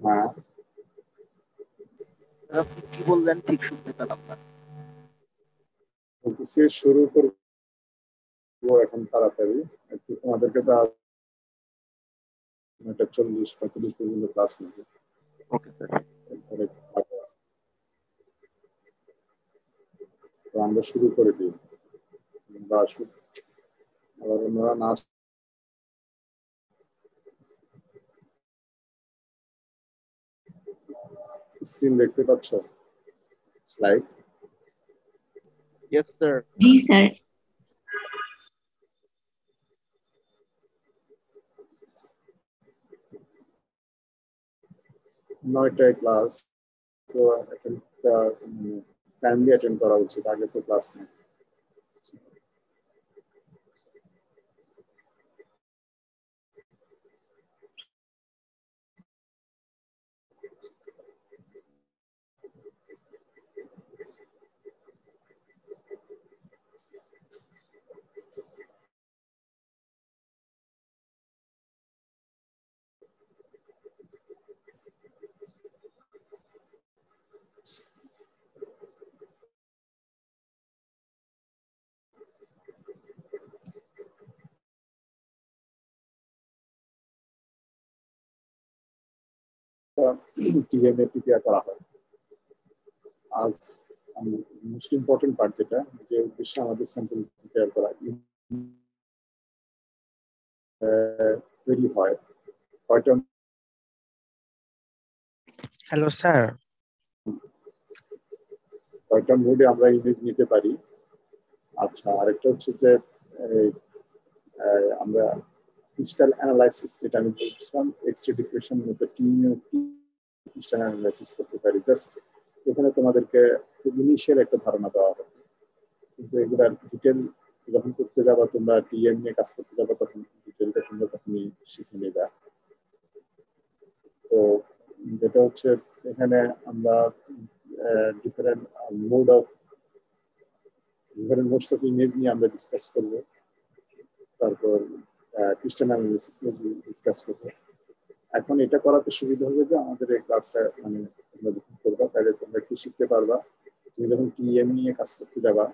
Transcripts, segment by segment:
হ্যাঁ, আপনি কি বললেন ঠিক শুনতে পেলাম না। বলতেছি শুরু করবো এখন তাড়াতাড়ি। একটু তোমাদেরকে তো 40-45 পর্যন্ত ক্লাস নেবে, ওকে স্যার। এরপরে ফাঁকা আছে। তো আমরা শুরু করে দিই। আমরা আবার ওনারা না স্ক্রিন দেখতে পাচ্ছ, স্লাইড? Yes sir. জি স্যার। 9টায় ক্লাস, তো টাইমলি অ্যাটেন্ড করা উচিত, আগে তো ক্লাস নেই। টিএমএ প্রিপেয়ার করা হয়। আজ মোস্ট ইম্পর্টেন্ট পার্ট যেটা, যে উদ্দেশ্যে আমাদের স্যাম্পল প্রিপেয়ার করা তৈরি হয়, কয়টা হ্যালো স্যার। কয়টা মোডে আমরা ইমেজ নিতে পারি। আচ্ছা, আরেকটা হচ্ছে যে আমরা ক্রিস্টাল অ্যানালাইসিস, যেটা আমি বলছিলাম এক্স-রে ডিফ্রেকশন মধ্যে ক্রিস্টাল অ্যানালাইসিস করতে পারি। জাস্ট এখানে তোমাদেরকে খুব ইনিশিয়াল একটা ধারণা দেওয়া হবে, কিন্তু এগুলার ডিটেল যখন করতে যাবা, তোমরা টিএম নিয়ে কাজ করতে যাবা, তখন ডিটেলটা তোমরা তখনই শিখে নেবা। তো যেটা হচ্ছে এখানে আমরা different mode of different modes of image নিয়ে আমরা ডিসকাস করবো। তারপর ক্রিস্টাল অ্যানালিসিস নিয়ে ডিসকাস করবো। এখন এটা করাতে সুবিধা হবে যে আমাদের এই ক্লাসটা মানে তোমরা যখন করবা, তাহলে তোমরা কি শিখতে পারবা। তুমি যখন টিএম নিয়ে কাজ করতে যাবা,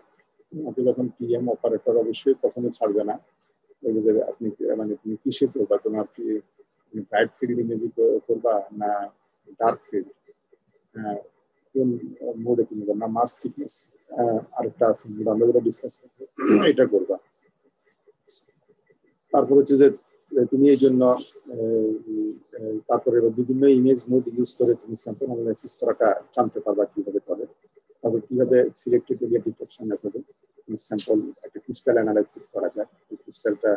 আপনি যখন টিএম অপারেটর অবশ্যই কখনো ছাড়বে না। আপনি মানে তুমি কিসে করবা, তোমার কি ব্রাইট ফিল্ড ইমেজ করবা না ডার্ক ফিল্ড, কোন মোডে তুমি করবা, না মাস থিকনেস আরেকটা আছে, আমরা যেটা ডিসকাস করবো এটা করবা। তারপর হচ্ছে যে তুমি এই জন্য তারপরে বিভিন্ন ইমেজ মোড ইউজ করে তুমি স্যাম্পল অ্যানালাইসিস করাটা জানতে পারবা কিভাবে করে। তবে কিভাবে সিলেক্টেড এরিয়া ডিটেকশন মেথডে স্যাম্পল একটা ক্রিস্টাল অ্যানালাইসিস করা যায়, এই ক্রিস্টালটা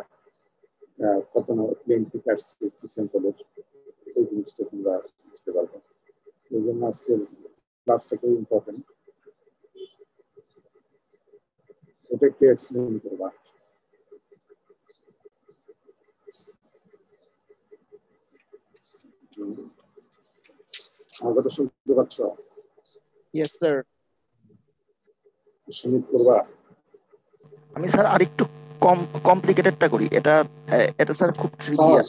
কত প্লেন থেকে আসছে স্যাম্পলের, এই জিনিসটা তোমরা বুঝতে পারবে। এই জন্য আজকের ক্লাসটা খুব ইম্পর্টেন্ট, এটা একটু এক্সপ্লেন করবা। আমার কথা শুনতে পাচ্ছ? Yes sir. সুমিত করবা? আমি স্যার আরেকটু কমপ্লিকেটেডটা করি। এটা এটা স্যার খুব ট্রিভিয়াল।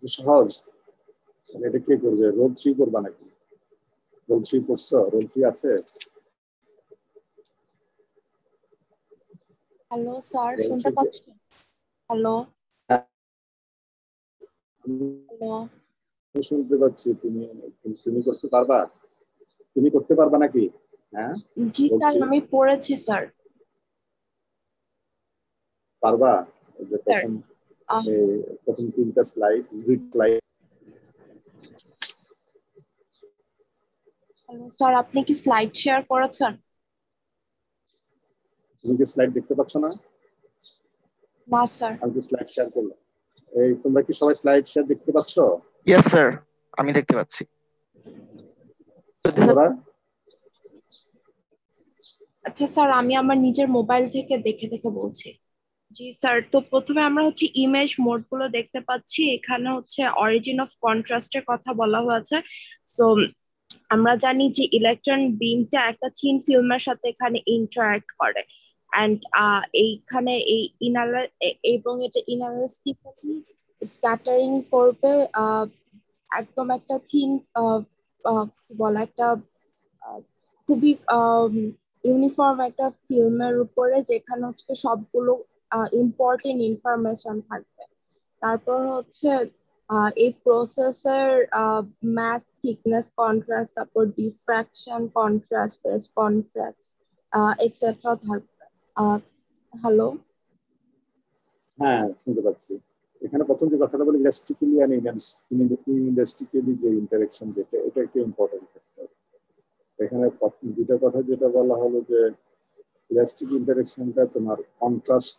সহজ, সহজ। এটা কে করবে? রোল 3 করবা নাকি? রোল 3 পড়ছো? রোল 3 আছে? হ্যালো স্যার, রোল শুনতে 3 পাচ্ছেন? Hello hello. শুনতে পাচ্ছি। তুমি তুমি করতে পারবা? তুমি করতে পারবা নাকি? হ্যাঁ জি স্যার, বলছি, আমি পড়েছি স্যার। পারবা? এই যে স্যার প্রথম 3টা স্লাইড, স্লাইড। হ্যালো স্যার, আপনি কি স্লাইড শেয়ার করেছেন? তুমি কি স্লাইড দেখতে পাচ্ছ না? না স্যার। আমি তো স্লাইড শেয়ার করলাম। এই তোমরা কি সবাই স্লাইড শেয়ার দেখতে পাচ্ছ? ইয়েস স্যার, আমি দেখতে পাচ্ছি। তোমরা আচ্ছা স্যার, আমি আমার নিজের মোবাইল থেকে দেখে দেখে বলছি। জি স্যার, তো প্রথমে আমরা হচ্ছে ইমেজ মোড গুলো দেখতে পাচ্ছি। এখানে হচ্ছে অরিজিন অফ কন্ট্রাস্টের কথা বলা হয়েছে। সো আমরা জানি যে ইলেকট্রন বিমটা একটা থিন ফিল্মের সাথে এখানে ইন্টারঅ্যাক্ট করে। অ্যান্ড এইখানে এই এবং এটা ইনালাস্টিক্যালি স্ক্যাটারিং করবে একদম একটা থিন বলা একটা খুবই ইউনিফর্ম একটা ফিল্মের উপরে, যেখানে হচ্ছে সবগুলো ইম্পর্টেন্ট ইনফরমেশন থাকবে। তারপর হচ্ছে এই প্রসেসের ম্যাস, থিকনেস, কন্ট্রাস্ট, তারপর diffraction, contrast, phase contrast, etcetera থাকবে। হ্যালো। হ্যাঁ, শুনতে পাচ্ছি। এখানে প্রথম যে কথাটা বলি, ইলাস্টিক্যালি আর ইনইলাস্টিক্যালি যে ইন্টারেকশন, যেটা এটা একটা ইম্পর্টেন্ট ফ্যাক্টর। এখানে দুটা কথা যেটা বলা হলো যে ইলাস্টিক ইন্টারেকশনটা তোমার কন্ট্রাস্ট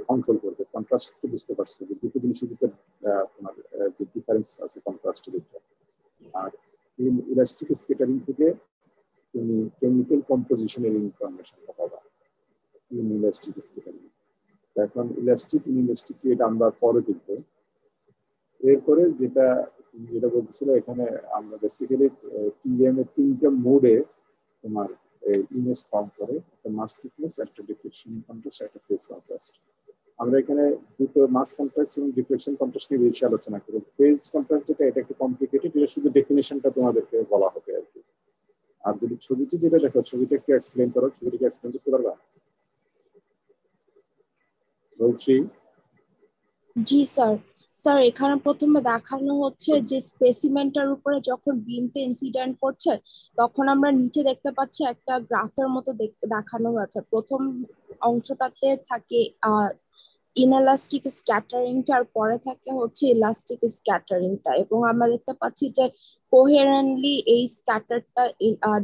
কন্ট্রোল করবে। কন্ট্রাস্ট তো বুঝতে পারছো যে দুটো জিনিসের ভিতরে তোমার যে ডিফারেন্স আছে কন্ট্রাস্টের ভিতরে। আর ইলাস্টিক স্কেটারিং থেকে তুমি কেমিক্যাল কম্পোজিশনের ইনফরমেশনটা পাবা ইলাস্টিক স্কেটারিং। এখন ইলাস্টিক ইনইলাস্টিক এটা আমরা পরে দেখব। এরপরে যেটা যেটা বলতেছিল, এখানে আমরা বেসিক্যালি টিএম এর তিনটা মোডে তোমার ইমেজ ফর্ম করে, একটা মাস থিকনেস, একটা ডিফ্লেকশন কন্ট্রাস্ট, একটা ফেজ কন্ট্রাস্ট। আমরা এখানে দুটো মাস কন্ট্রাস্ট এবং ডিফ্লেকশন কন্ট্রাস্ট নিয়ে বেশি আলোচনা করব। ফেজ কন্ট্রাস্ট যেটা, এটা একটু কমপ্লিকেটেড, এটা শুধু ডেফিনেশনটা তোমাদেরকে বলা হবে আর কি। আর যদি ছবিটি যেটা দেখো, ছবিটা একটু এক্সপ্লেন করো, ছবিটাকে এক্সপ্লেন করতে পারবা? বলছি। জি স্যার। স্যার এখানে প্রথমে দেখানো হচ্ছে যে স্পেসিমেনটার উপরে যখন বিমটা ইনসিডেন্ট করছে, তখন আমরা নিচে দেখতে পাচ্ছি একটা গ্রাফের মতো দেখানো হয়েছে। প্রথম অংশটাতে থাকে ইনএলাস্টিক স্ক্যাটারিংটা, আর পরে থাকে হচ্ছে ইলাস্টিক স্ক্যাটারিংটা, এবং আমরা দেখতে পাচ্ছি যে কোহেরেন্টলি এই স্ক্যাটারটা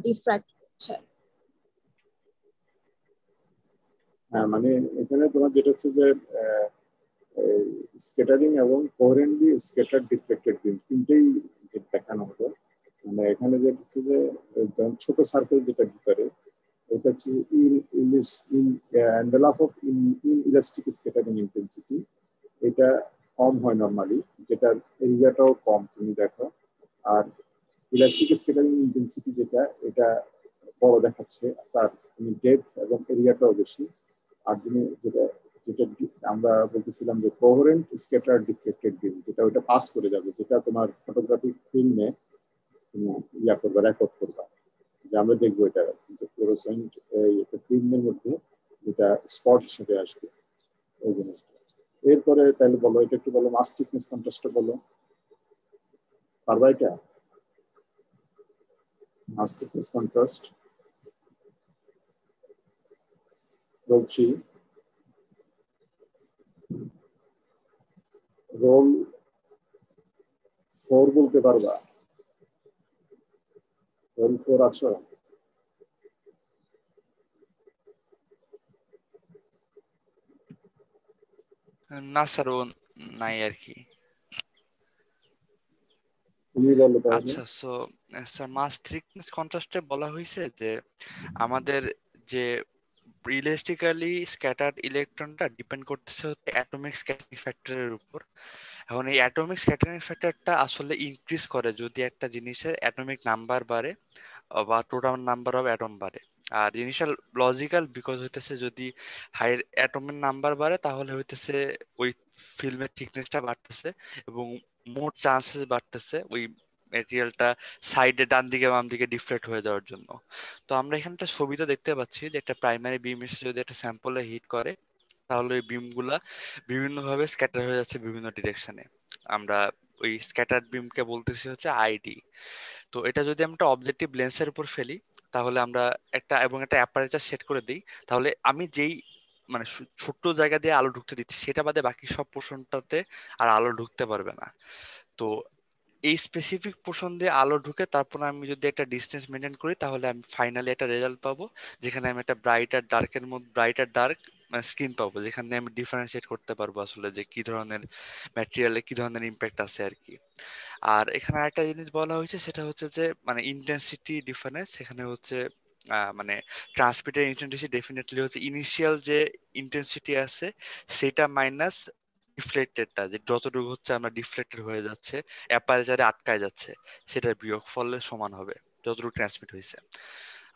ডিফ্র্যাক্ট হচ্ছে। হ্যাঁ, মানে এখানে তোমার যেটা হচ্ছে যে স্কেটারিং এবং কোহেরেন্টলি স্কেটার ডিফ্লেক্টেড বিম তিনটেই দেখানো হলো। মানে এখানে যে হচ্ছে যে ছোট সার্কেল যেটা ভিতরে, এটা হচ্ছে envelope of inelastic scattering intensity. এটা কম হয় নর্মালি, যেটার এরিয়াটাও কম তুমি দেখো। আর ইলাস্টিক স্কেটারিং ইন্টেন্সিটি যেটা, এটা বড় দেখাচ্ছে, তার ডেপথ এবং এরিয়াটাও বেশি। আর তুমি যেটা যেটা আমরা বলতেছিলাম যে কোহেরেন্ট স্ক্যাটার ডিফ্লেক্টেড বিম, যেটা ওইটা পাস করে যাবে, যেটা তোমার ফটোগ্রাফিক ফিল্মে তুমি ইয়া করবা, রেকর্ড করবা। যে আমরা দেখবো এটা যে ফ্লোরোসেন্ট একটা ফিল্মের মধ্যে যেটা স্পট হিসেবে আসবে এই জিনিসটা। এরপরে তাহলে বলো, এটা একটু বলো, মাস থিকনেস কন্ট্রাস্টটা বলো, পারবা এটা? মাস থিকনেস কন্ট্রাস্ট বলছি। রোল 4 বলতে পারবা? রোল 4 আছো? না স্যার, ও নাই আর কি। তুমি বলো তাহলে। আচ্ছা, সো স্যার মাস থিকনেস কন্ট্রাস্টে বলা হয়েছে যে আমাদের যে রিয়েলিস্টিক্যালি স্ক্যাটার্ড ইলেকট্রনটা ডিপেন্ড করতেছে হচ্ছে অ্যাটমিক স্ক্যাটারিং ফ্যাক্টরের উপর। এখন এই অ্যাটমিক স্ক্যাটারিং ফ্যাক্টরটা আসলে ইনক্রিজ করে যদি একটা জিনিসের অ্যাটমিক নাম্বার বাড়ে বা টোটাল নাম্বার অফ অ্যাটম বাড়ে। আর জিনিসটা লজিক্যাল বিকজ হইতেছে যদি হাই অ্যাটমের নাম্বার বাড়ে তাহলে হইতেছে ওই ফিল্মের থিকনেসটা বাড়তেছে এবং মোর চান্সেস বাড়তেছে ওই ম্যাটেরিয়ালটা সাইডে ডান দিকে বাম দিকে ডিফ্লেক্ট হয়ে যাওয়ার জন্য। তো আমরা এখানে একটা ছবিতে দেখতে পাচ্ছি যে একটা প্রাইমারি বিম এসে যদি একটা স্যাম্পলে হিট করে তাহলে ওই বিমগুলা বিভিন্নভাবে স্ক্যাটার হয়ে যাচ্ছে বিভিন্ন ডিরেকশনে। আমরা ওই স্ক্যাটার বিমকে বলতেছি হচ্ছে আইডি। তো এটা যদি আমরা অবজেক্টিভ লেন্সের উপর ফেলি তাহলে আমরা একটা অ্যাপারেচার সেট করে দিই, তাহলে আমি যেই মানে ছোট্ট জায়গা দিয়ে আলো ঢুকতে দিচ্ছি সেটা বাদে বাকি সব পোর্শনটাতে আর আলো ঢুকতে পারবে না। তো এই স্পেসিফিক পোর্শন দিয়ে আলো ঢুকে তারপর আমি যদি একটা ডিস্টেন্স মেনটেন করি তাহলে আমি ফাইনালি একটা রেজাল্ট পাবো, যেখানে আমি একটা ব্রাইট আর ডার্ক স্ক্রিন পাবো, যেখানে আমি ডিফারেন্সিয়েট করতে পারবো আসলে যে কি ধরনের ম্যাটেরিয়ালে কি ধরনের ইম্প্যাক্ট আছে আর কি। আর এখানে আরেকটা জিনিস বলা হয়েছে সেটা হচ্ছে যে মানে ইন্টেন্সিটি ডিফারেন্স, সেখানে হচ্ছে মানে ট্রান্সমিটার ইন্টেন্সিটি ডেফিনেটলি হচ্ছে ইনিশিয়াল যে ইন্টেন্সিটি আছে সেটা মাইনাস ডিফ্লেক্টেডটা, যে যতটুকু হচ্ছে আমরা ডিফ্লেক্টেড হয়ে যাচ্ছে অ্যাপারচারে আটকায় যাচ্ছে সেটার বিয়োগফলের সমান হবে যতটুকু ট্রান্সমিট হয়েছে।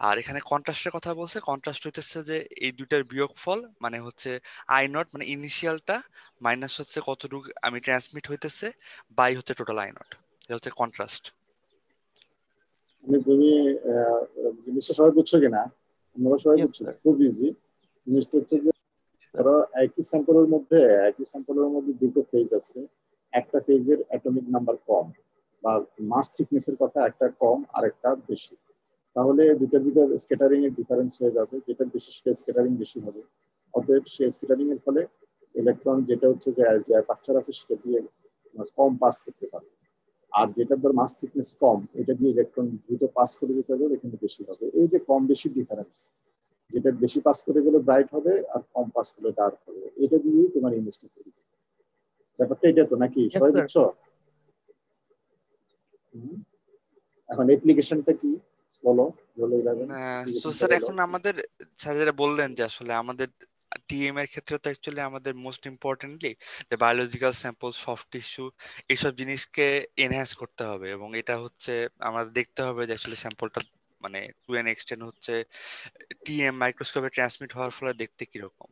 আর এখানে কন্ট্রাস্টের কথা বলছে, কন্ট্রাস্ট হইতেছে যে এই দুইটার বিয়োগফল মানে হচ্ছে আই নট মানে ইনিশিয়ালটা মাইনাস হচ্ছে কতটুকু আমি ট্রান্সমিট হইতেছে বাই হচ্ছে টোটাল আই নট। এটা হচ্ছে কন্ট্রাস্ট। তুমি জিনিসটা সবাই বুঝছো কিনা? আমরা সবাই Yes, বুঝছো, sir. খুব ইজি। জিনিসটা হচ্ছে যে ধরো একই স্যাম্পলের মধ্যে দুটো ফেজ আছে, একটা ফেজের অ্যাটমিক নাম্বার কম বা মাস থিকনেসের কথা একটা কম আর একটা বেশি, তাহলে দুটার ভিতর স্ক্যাটারিং এর ডিফারেন্স হয়ে যাবে, যেটা বেশি সেটা স্ক্যাটারিং বেশি হবে। অতএব সেই স্ক্যাটারিং এর ফলে ইলেকট্রন যেটা হচ্ছে যে পাকচার আছে সেটা দিয়ে কম পাস করতে পারে। আর যেটা ধর মাস থিকনেস কম, এটা দিয়ে ইলেকট্রন দ্রুত পাস করে যেতে হবে, এখানে বেশি হবে। এই যে কম বেশি ডিফারেন্স, যেটা বেশি পাস করে গেলে ব্রাইট হবে আর কম পাস করলে ডার্ক হবে, এটা দিয়েই তোমার ইমেজটা তৈরি। ব্যাপারটা এটা তো নাকি Yes, সবাই sir. বুঝছো? এখন অ্যাপ্লিকেশনটা কি বলো, বলে যাবেন তো অ্যাপ্লিকেশনটা স্যার বলো। এখন আমাদের স্যার যেটা বললেন যে আসলে আমাদের টিএম এর ক্ষেত্রে তো অ্যাকচুয়ালি আমাদের মোস্ট ইম্পর্টেন্টলি যে বায়োলজিক্যাল স্যাম্পল, সফট টিস্যু এইসব জিনিসকে এনহ্যান্স করতে হবে, এবং এটা হচ্ছে আমাদের দেখতে হবে যে আসলে স্যাম্পলটা মানে টু এন এক্সটেন্ট হচ্ছে টিএম মাইক্রোস্কোপে ট্রান্সমিট হওয়ার ফলে দেখতে কিরকম।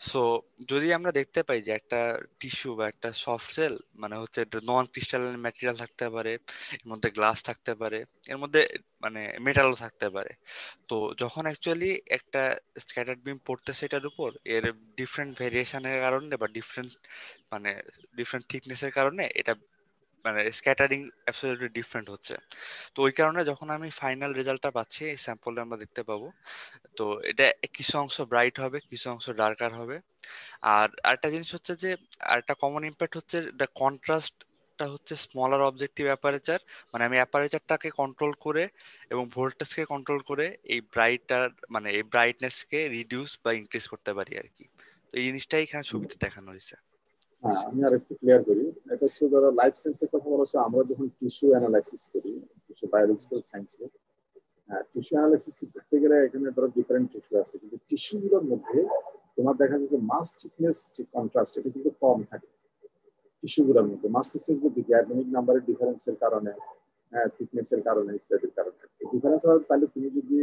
সো যদি আমরা দেখতে পাই যে একটা টিস্যু বা একটা সফট সেল মানে হচ্ছে নন ক্রিস্টালাইন ম্যাটেরিয়াল থাকতে পারে, এর মধ্যে গ্লাস থাকতে পারে, এর মধ্যে মানে মেটালও থাকতে পারে। তো যখন অ্যাকচুয়ালি একটা স্ক্যাটার্ড বিম পড়তেছে এটার উপর, এর ডিফারেন্ট ভেরিয়েশনের কারণে বা মানে ডিফারেন্ট থিকনেসের কারণে এটা মানে স্ক্যাটারিং অ্যাবসলিউটলি ডিফারেন্ট হচ্ছে। তো ওই কারণে যখন আমি ফাইনাল রেজাল্টটা পাচ্ছি এই স্যাম্পলটা আমরা দেখতে পাবো, তো এটা কিছু অংশ ব্রাইট হবে, কিছু অংশ ডার্কার হবে। আর আরেকটা জিনিস হচ্ছে যে আরেকটা কমন ইম্প্যাক্ট হচ্ছে দ্য কন্ট্রাস্টটা হচ্ছে স্মলার অবজেক্টিভ অ্যাপারেচার, মানে আমি অ্যাপারেচারটাকে কন্ট্রোল করে এবং ভোল্টেজকে কন্ট্রোল করে এই মানে এই ব্রাইটনেসকে রিডিউস বা ইনক্রিজ করতে পারি আর কি। তো এই জিনিসটাই এখানে ছবিতে দেখানো হয়েছে। হ্যাঁ, আমি আর একটু ক্লিয়ার করি। এটা হচ্ছে ধরো লাইফ সায়েন্সের কথা বলা হচ্ছে, আমরা যখন টিস্যু অ্যানালাইসিস করি, টিস্যু বায়োলজিক্যাল সায়েন্সে, টিস্যু অ্যানালাইসিস করতে গেলে এখানে ধরো ডিফারেন্ট টিস্যু আছে, কিন্তু টিস্যুগুলোর মধ্যে তোমার দেখা যাচ্ছে মাস থিকনেস যে কন্ট্রাস্ট এটা কিন্তু কম থাকে টিস্যুগুলোর মধ্যে। মাস থিকনেস বলতে কি অ্যাটমিক নাম্বারের ডিফারেন্সের কারণে, থিকনেসের কারণে ইত্যাদির কারণে ডিফারেন্স হয়। তাহলে তুমি যদি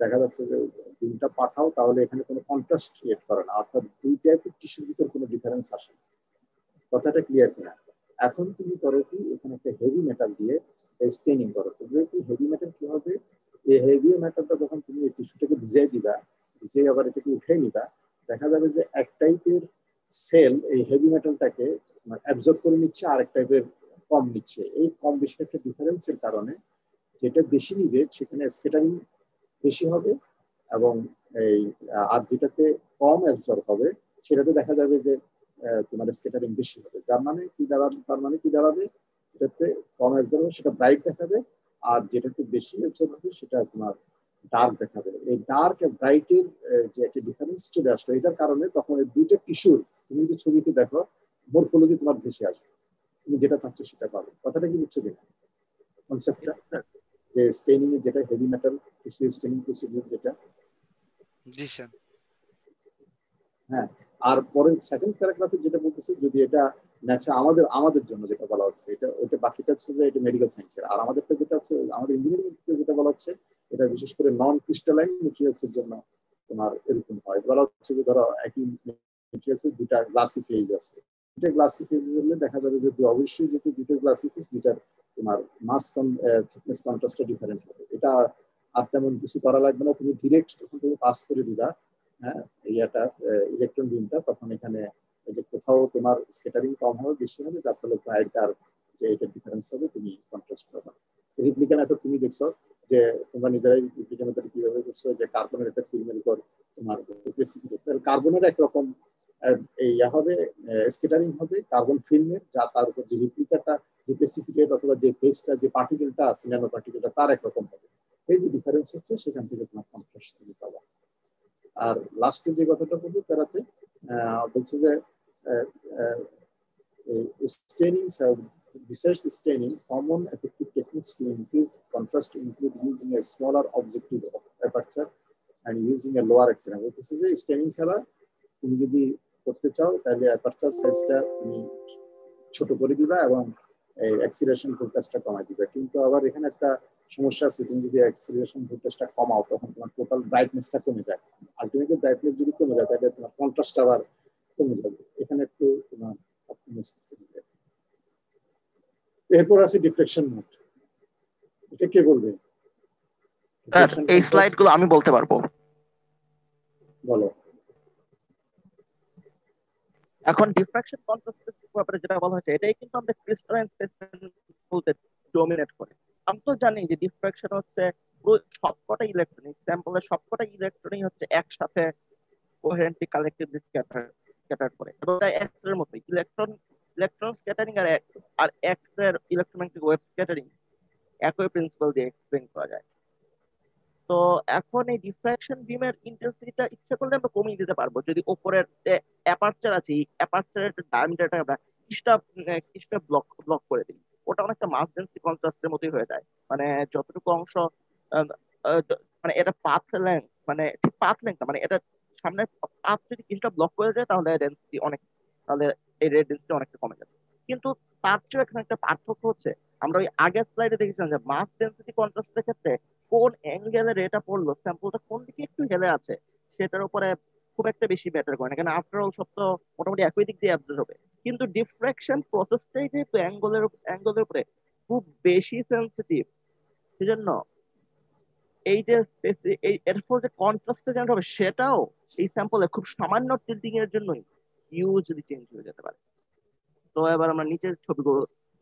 দেখা যাচ্ছে যে দুইটা পাঠাও তাহলে এখানে কোনো কন্ট্রাস্ট ক্রিয়েট করে না, অর্থাৎ দুই টাইপের টিস্যুর ভিতর কোনো ডিফারেন্স আসে না। কথাটা ক্লিয়ার কিনা? এখন তুমি করো কি, এখানে একটা হেভি মেটাল দিয়ে স্টেনিং করো। কি হেভি মেটাল কি হবে, এই হেভি মেটালটা যখন তুমি এই টিস্যুটাকে ভিজিয়ে দিবা, ভিজিয়ে আবার এটাকে উঠে নিবা, দেখা যাবে যে এক টাইপের সেল এই হেভি মেটালটাকে অ্যাবজর্ব করে নিচ্ছে, আর এক টাইপের কম নিচ্ছে। এই কম বেশি একটা ডিফারেন্সের কারণে যেটা বেশি নিবে সেখানে স্ক্যাটারিং বেশি হবে, এবং এই আর যেটাতে কম অ্যাবজর্ব হবে সেটাতে দেখা যাবে যে তোমার স্ক্যাটারিং বেশি হবে। যার মানে কি দাঁড়াবে, তার মানে কি দাঁড়াবে, যেটাতে কম অ্যাবজর্ব হবে সেটা ব্রাইট দেখাবে, আর যেটাতে বেশি অ্যাবজর্ব হবে সেটা তোমার ডার্ক দেখাবে। এই ডার্ক আর ব্রাইটের যে একটা ডিফারেন্স চলে আসলো, এটার কারণে তখন এই দুইটা টিস্যুর তুমি যদি ছবিতে দেখো মরফোলজি তোমার ভেসে আসবে, তুমি যেটা চাচ্ছ সেটা পাবে। কথাটা কি বুঝছো কিনা কনসেপ্টটা? Yes, sir. যে স্টেনিং এর যেটা heavy metal tissue straining procedure যেটা। জি স্যার। হ্যাঁ, আর পরে সেকেন্ড প্যারাগ্রাফে যেটা বলতেছে, যদি এটা আমাদের আমাদের জন্য যেটা বলা হচ্ছে, এটা ওইটা বাকিটা হচ্ছে যে এটা মেডিকেল সায়েন্সের, আর আমাদেরটা যেটা হচ্ছে আমাদের ইঞ্জিনিয়ারিং যেটা বলা হচ্ছে, এটা বিশেষ করে নন ক্রিস্টালাইন মেটেরিয়ালস এর জন্য তোমার এরকম হয়। বলা হচ্ছে যে ধরো একই মেটেরিয়ালস এর দুটা গ্লাসি ফেজ আছে, দুটা গ্লাসি ফেজ হলে দেখা যাবে যে অবশ্যই যেহেতু দুটো গ্লাসি ফেজ, দুটার তোমার মাস থিকনেস কন্ট্রাস্টটা ডিফারেন্ট হবে। এটা আর তেমন কিছু করা লাগবে না, তুমি ডিরেক্ট যখন তুমি পাস করে দিবা, হ্যাঁ, ইয়াটা ইলেকট্রন বিমটা, তখন এখানে যে কোথাও তোমার স্ক্যাটারিং কম হবে বেশি হবে, যার ফলে ব্রাইট আর যে এটা ডিফারেন্স হবে তুমি কন্ট্রাস্ট পাবা। রিপ্লিকান তো তুমি দেখছো যে তোমরা নিজেরাই রিপ্লিকানের কিভাবে করছো, যে কার্বনের একটা ফিল্মের উপর তোমার কার্বনের একরকম ইয়া হবে, স্ক্যাটারিং হবে কার্বন ফিল্মের, যা তার উপর যে রিপ্লিকাটা, যে প্রেসিপিটেট অথবা যে ফেসটা, যে পার্টিকেলটা আছে ন্যানো পার্টিকেলটা, তার একরকম হবে। এই যে ডিফারেন্স হচ্ছে সেখান থেকে তোমার কন্ট্রাস্ট তুমি পাবা। আর লাস্টে যে কথাটা বলবো তারাতে বলছে যে staining besides staining, common effective techniques to increase contrast include using a smaller objective aperture and using a lower acceleration. বলতেছে যে স্টেনিং ছাড়া তুমি যদি করতে চাও তাহলে অ্যাপারচার সাইজটা তুমি ছোট করে দিবা এবং এই অ্যাক্সিলারেশন ভোল্টেজটা কমাই দিবা। কিন্তু আবার এখানে একটা সমস্যা আছে, তুমি যদি অ্যাক্সিলারেশন ভোল্টেজটা কমাও তখন তোমার টোটাল ব্রাইটনেসটা কমে যায়। আলটিমেটলি ব্রাইটনেস যদি কমে যায় তাহলে তোমার কন্ট্রাস্ট আবার কমে যাবে। এখানে একটু তোমার অপটিমাইজ করতে হবে। এরপর আছে ডিফ্লেকশন মোড। এটা কে বলবে? স্যার এই স্লাইড গুলো আমি বলতে পারবো। বলো। এখন ডিফ্রাকশন কন্ট্রাস্টের ব্যাপারে যেটা বলা হয়েছে, এটাই কিন্তু আমাদের ক্রিস্টালাইন স্পেসিমেন বলতে ডমিনেট করে। আমি তো জানি যে ডিফ্রাকশন হচ্ছে সবকটা ইলেকট্রনিক স্যাম্পলের সবকটা ইলেকট্রনই হচ্ছে একসাথে কোহেরেন্টলি কালেক্টিভলি স্ক্যাটার করে, এবং এটা এক্স এর মতো ইলেকট্রন স্ক্যাটারিং আর এক্স এর ইলেকট্রোম্যাগনেটিক ওয়েভ স্ক্যাটারিং একই প্রিন্সিপাল দিয়ে এক্সপ্লেইন করা যায়। তো এখন এই ডিফ্রাকশন বিমের ইন্টেন্সিটিটা ইচ্ছা করলে আমরা কমিয়ে দিতে পারবো যদি উপরের যে অ্যাপারচার আছে এই অ্যাপারচারের ডায়ামিটারটা আমরা কিছুটা ব্লক ব্লক করে দিই। ওটা অনেকটা মাস ডেন্সিটি কন্ট্রাস্টের মতোই হয়ে যায়। মানে যতটুকু অংশ আহ, আহ, মানে এটা পাথ লেন্থ, মানে ঠিক পাথ লেন্থ না, মানে এটা সামনে পাথ যদি কিছুটা ব্লক করে যায় তাহলে ডেন্সিটি অনেক, তাহলে এই রেড ডেন্সিটি অনেকটা কমে যাবে। কিন্তু তার চেয়ে এখানে একটা পার্থক্য হচ্ছে, আমরা ওই আগের স্লাইডে দেখেছিলাম যে মাস ডেন্সিটি কন্ট্রাস্টের ক্ষেত্রে কোন অ্যাঙ্গেলে রেটা পড়লো, স্যাম্পলটা কোন দিকে একটু হেলে আছে সেটার উপরে খুব একটা বেশি ম্যাটার করে না, কেন আফটার অল সব তো মোটামুটি একই দিক দিয়ে অ্যাবজর্ব হবে। কিন্তু ডিফ্রাকশন প্রসেসটাই যেহেতু অ্যাঙ্গেলের উপরে খুব বেশি সেন্সিটিভ, সেজন্য এই যে এর ফলে যে কন্ট্রাস্টটা জেনারেট হবে সেটাও এই স্যাম্পলে খুব সামান্য টিল্টিং এর জন্যই ইউজুয়ালি চেঞ্জ হয়ে যেতে পারে। তো এবার আমরা নিচের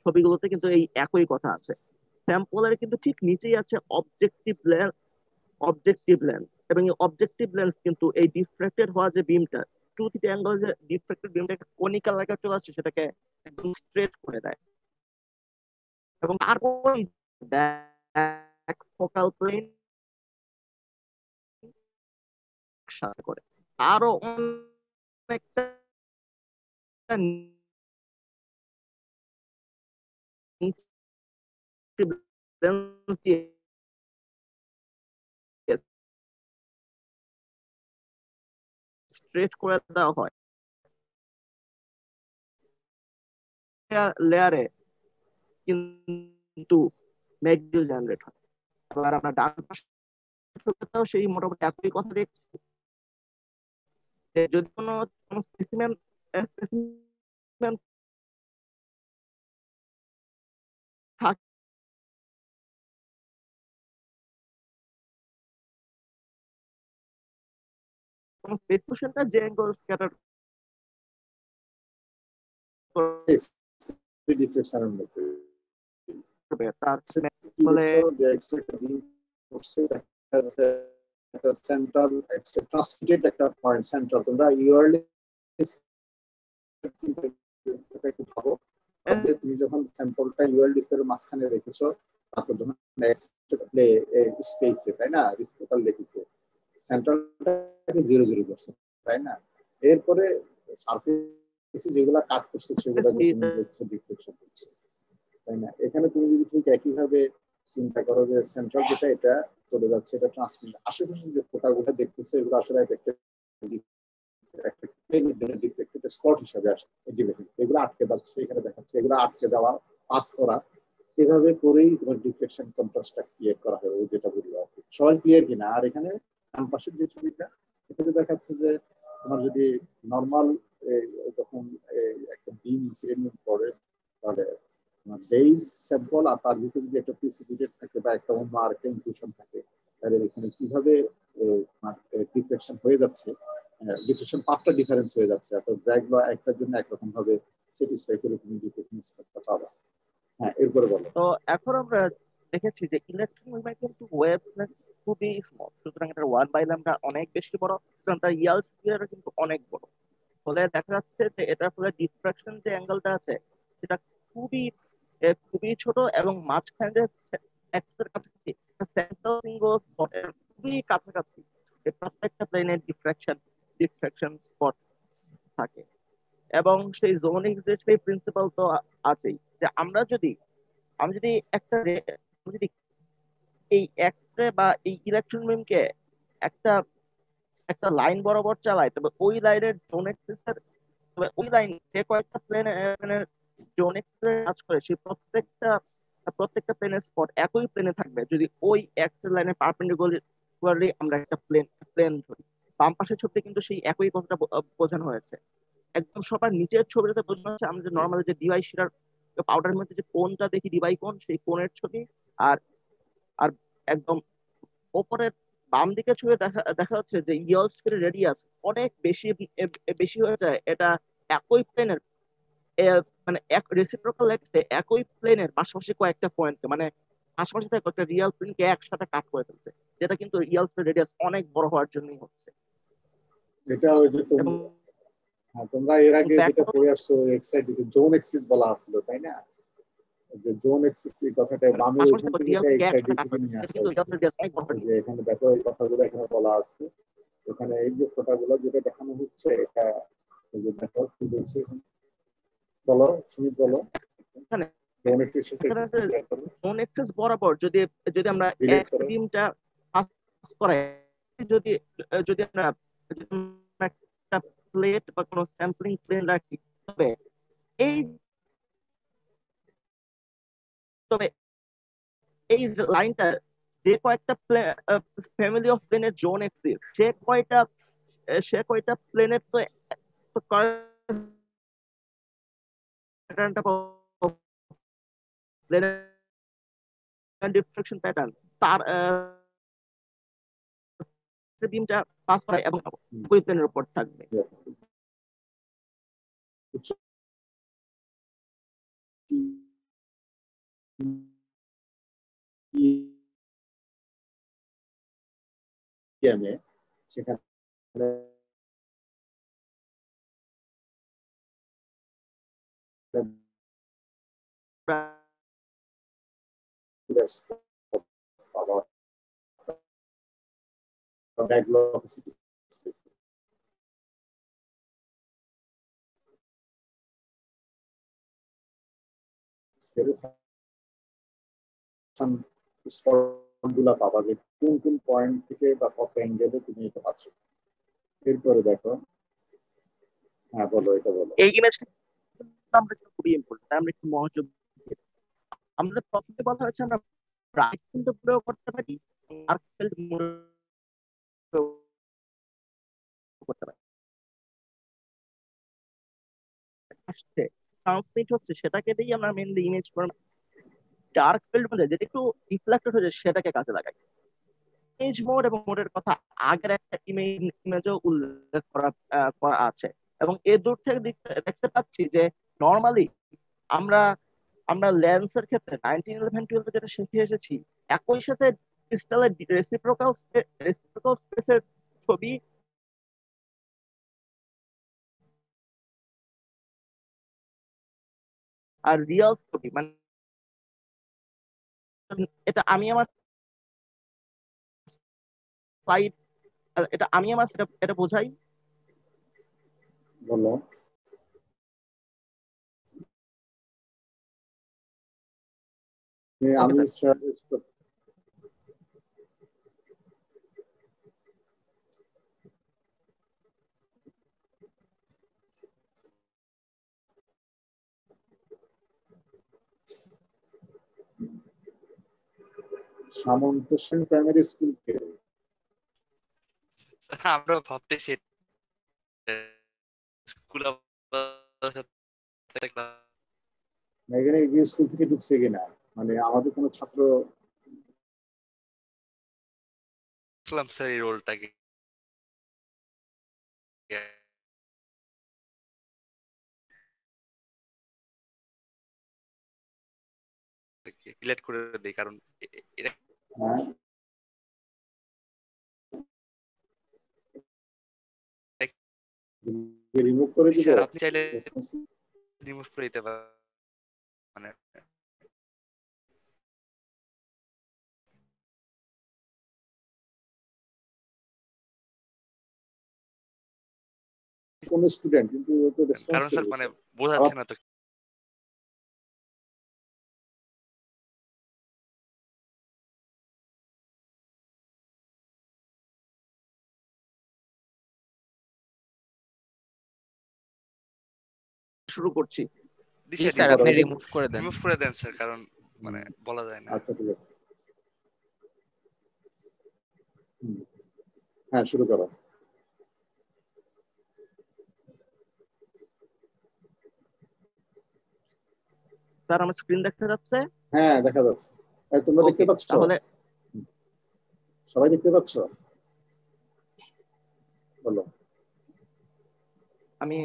ছবিগুলোতে কিন্তু এই একই কথা আছে। স্যাম্পলের কিন্তু ঠিক নিচেই আছে অবজেক্টিভ লেন্স, এবং এই অবজেক্টিভ লেন্স কিন্তু এই ডিফ্রাক্টেড হওয়া যে বিমটা, টু থিটা অ্যাঙ্গেল যে ডিফ্রাক্টেড বিমটাকে কনিক্যাল আকারে চলে আসছে সেটাকে একদম স্ট্রেট করে দেয়, এবং তারপরে ব্যাক ফোকাল প্লেন সাথে করে আরো অনেকটা লেন্স দিয়ে স্ট্রেট করে দেওয়া হয় লেয়ারে, কিন্তু ম্যাগজিল জেনারেট হয়। এবার আমরা ডান পাশেও সেই মোটামুটি একই কথা দেখছি, যে যদি কোনো স্পেসিমেন থাকে কোনো স্পেসিফিকেশনটা যে অ্যাঙ্গেল স্ক্যাটার ডিফ্লেকশনের মধ্যে করবে তার কি ফলে দেখছো যে এক্সট্রা বিম করছে একটা সেন্ট্রাল এক্সট্রা ট্রান্সমিটেড একটা পয়েন্ট সেন্ট্রাল। তোমরা ইউআরলি একটু ভাবো, তুমি যখন স্যাম্পলটা ইউএল ডিসপ্লের মাঝখানে রেখেছো, তারপর যখন স্পেসে, তাই না, রিসপোকাল রেখেছে, সেন্ট্রালটাকে 0 0 করছে, তাই না, এরপরে সারফেসে যেগুলা কাট করছে সেগুলো ডিফ্লেকশন করছে, তাই না। এখানে তুমি যদি ঠিক একইভাবে চিন্তা করো যে সেন্ট্রাল যেটা এটা চলে যাচ্ছে, এটা ট্রান্সমিট, আশেপাশে যে ফোকাগুলো দেখতেছো এগুলো আসলে স্পট হিসাবে আসছে, এগুলো আটকে যাচ্ছে, এখানে দেখাচ্ছে এগুলো আটকে দেওয়া, পাস করা, এভাবে করেই তোমার ডিফ্লেকশন কন্ট্রাস্টটা ক্রিয়েট করা হবে, যেটা বুঝলো সবাই ক্লিয়ার কিনা। আর এখানে ডান পাশের যে ছবিটা, এখানে দেখাচ্ছে যে তোমার যদি নর্মাল যখন একটা বিম ইনসিডেন্ট করে, তাহলে বেস স্যাম্পল আর তার ভিতরে যদি একটা প্রিসিপিটেড থাকে বা একটা অন্য আরেকটা ইনক্লুশন থাকে, তাহলে এখানে কিভাবে ডিফ্লেকশন হয়ে যাচ্ছে, ডিফ্লেকশন পাথটা ডিফারেন্স হয়ে যাচ্ছে, অর্থাৎ ব্র্যাগ ল একটার জন্য একরকম ভাবে স্যাটিসফাই করে তুমি ডিফ্লেকশন স্পেক্টটা পাবা। হ্যাঁ, এরপরে বলো। তো এখন আমরা দেখেছি যে ইলেকট্রন মুভমেন্ট কিন্তু ওয়েভলেন্থ খুবই স্মল, সুতরাং এটা 1/λ অনেক বেশি বড়, সুতরাং তার ইয়াল স্কয়ার কিন্তু অনেক বড়। ফলে দেখা যাচ্ছে যে এটার ফলে ডিফ্রাকশন যে অ্যাঙ্গেলটা আছে সেটা খুবই খুবই ছোট, এবং মাঝখানে যে এক্সের কাছাকাছি সেন্ট্রাল সিঙ্গল স্পটের খুবই কাছাকাছি প্রত্যেকটা প্লেনের ডিফ্রাকশন স্পট থাকে। এবং সেই জোনিক যে সেই প্রিন্সিপাল তো আছেই, যে আমি যদি আমি যদি এই এক্স রে বা এই ইলেকট্রন বিমকে একটা একটা লাইন বরাবর চালাই, তবে ওই লাইনের জোনেক্সিসের, তবে ওই লাইন যে কয়েকটা প্লেনের জোনেক্সিসের কাজ করে সেই প্রত্যেকটা প্লেনের স্পট একই প্লেনে থাকবে যদি ওই এক্স এর লাইনের পারপেন্ডিকুলারলি আমরা একটা প্লেন ধরি। বাম পাশের ছবিতে কিন্তু সেই একই কথাটা বোঝানো হয়েছে। একদম সবার নিচের ছবিটাতে বোঝানো হচ্ছে আমরা যে নর্মালি যে ডিভাইস পাউডারের মধ্যে যে কোনটা দেখি ডিবাই কোন, সেই কোনের ছবি। আর আর একদম ওপরের বাম দিকে ছুঁয়ে দেখা দেখা যাচ্ছে যে ইয়ল স্কেলের রেডিয়াস অনেক বেশি বেশি হয়ে যায়। এটা একই প্লেনের মানে এক রেসিপ্রোকাল ল্যাটিসে একই প্লেনের পাশাপাশি কয়েকটা পয়েন্ট মানে পাশাপাশি থেকে কয়েকটা রিয়াল প্লেনকে একসাথে কাট করে ফেলছে, যেটা কিন্তু ইয়ল স্কেলের রেডিয়াস অনেক বড় হওয়ার জন্যই হচ্ছে। এটা ওই যে এবং তোমরা এর আগে যেটা পড়ে আসছো এক্সাইটেড জোন এক্সিস বলা আছিল তাই না? যে জোন এক্সিস এই কথাটা বামে ওইখান থেকে এটা এক্সাইটেড থেকে নিয়ে আসা হয়েছে। যে এখানে দেখো এই কথাগুলো এখানে বলা আছে, এখানে এই যে কথাগুলো যেটা দেখানো হচ্ছে এটা দেখো কি বলছে বলো, সুমিত বলো। জোন এক্সিস জোন এক্সিস বরাবর যদি যদি আমরা এক বিমটা পাস করাই, যদি যদি আমরা একটা প্লেট বা কোনো স্যাম্পলিং প্লেন রাখি, তবে এই তবে এই লাইনটা যে কয়েকটা ফ্যামিলি অফ প্লেনের জোন এক্সিস, সে কয়টা প্লেনের তো ডিফ্লেকশন প্যাটার্ন তার বিমটা পাস করায় এবং ওই প্লেনের উপর থাকবে। সেখানে স্পটগুলা পাবা যে কোন কোন পয়েন্ট থেকে বা কত অ্যাঙ্গেলে তুমি এটা পাচ্ছ। এরপরে দেখো, হ্যাঁ বলো, এটা বলো। এই ইমেজটা আমরা খুবই ইম্পর্টেন্ট, আমরা একটু মনোযোগ দিয়ে। আমাদের প্রথমে বলা হয়েছে আমরা ব্রাইট ফিল্ড প্রয়োগ করতে পারি, ডার্ক ফিল্ড করতে পারি। আসছে ট্রান্সমিট হচ্ছে সেটাকে দিয়ে আমরা mainly image form. Dark field মানে যেটা একটু রিফ্লেক্টেড হচ্ছে সেটাকে কাজে লাগাই। ইমেজ মোড এবং মোডের কথা আগের একটা ইমেজও উল্লেখ করা আছে। এবং এই দূর থেকে দেখতে পাচ্ছি যে নর্মালি আমরা আমরা লেন্সের ক্ষেত্রে 1911-12 যেটা শিখে এসেছি, একই সাথে ক্রিস্টালের রেসিপ্রোকাল স্পেসের ছবি আর রিয়েল ছবি, মানে এটা আমি আমার স্লাইড, এটা আমি আমার এটা বোঝাই। বলো। আমি সামন্ত সেন প্রাইমারি স্কুল কে? আমরা ভাবতেছি স্কুল এখানে স্কুল থেকে ঢুকছে কিনা, মানে আমাদের কোনো ছাত্র স্যার এই রোলটাকে রিলেট করে দেই, কারণ এটা রিমুভ করে দিব। স্যার আপনি চাইলে রিমুভ করে দিতে পারেন, মানে কোন স্টুডেন্ট কিন্তু তো রেসপন্স কারণ স্যার করবে। মানে বোঝাচ্ছে না তো। শুরু করছি। জি স্যার, আপনি রিমুভ করে দেন। রিমুভ করে দেন স্যার, কারণ মানে বলা যায় না। আচ্ছা ঠিক আছে, হ্যাঁ শুরু করো। স্যার আমার স্ক্রিন দেখা যাচ্ছে? হ্যাঁ দেখা যাচ্ছে। তোমরা দেখতে ওকে, পাচ্ছ? তাহলে সবাই দেখতে পাচ্ছ? বলো। আমি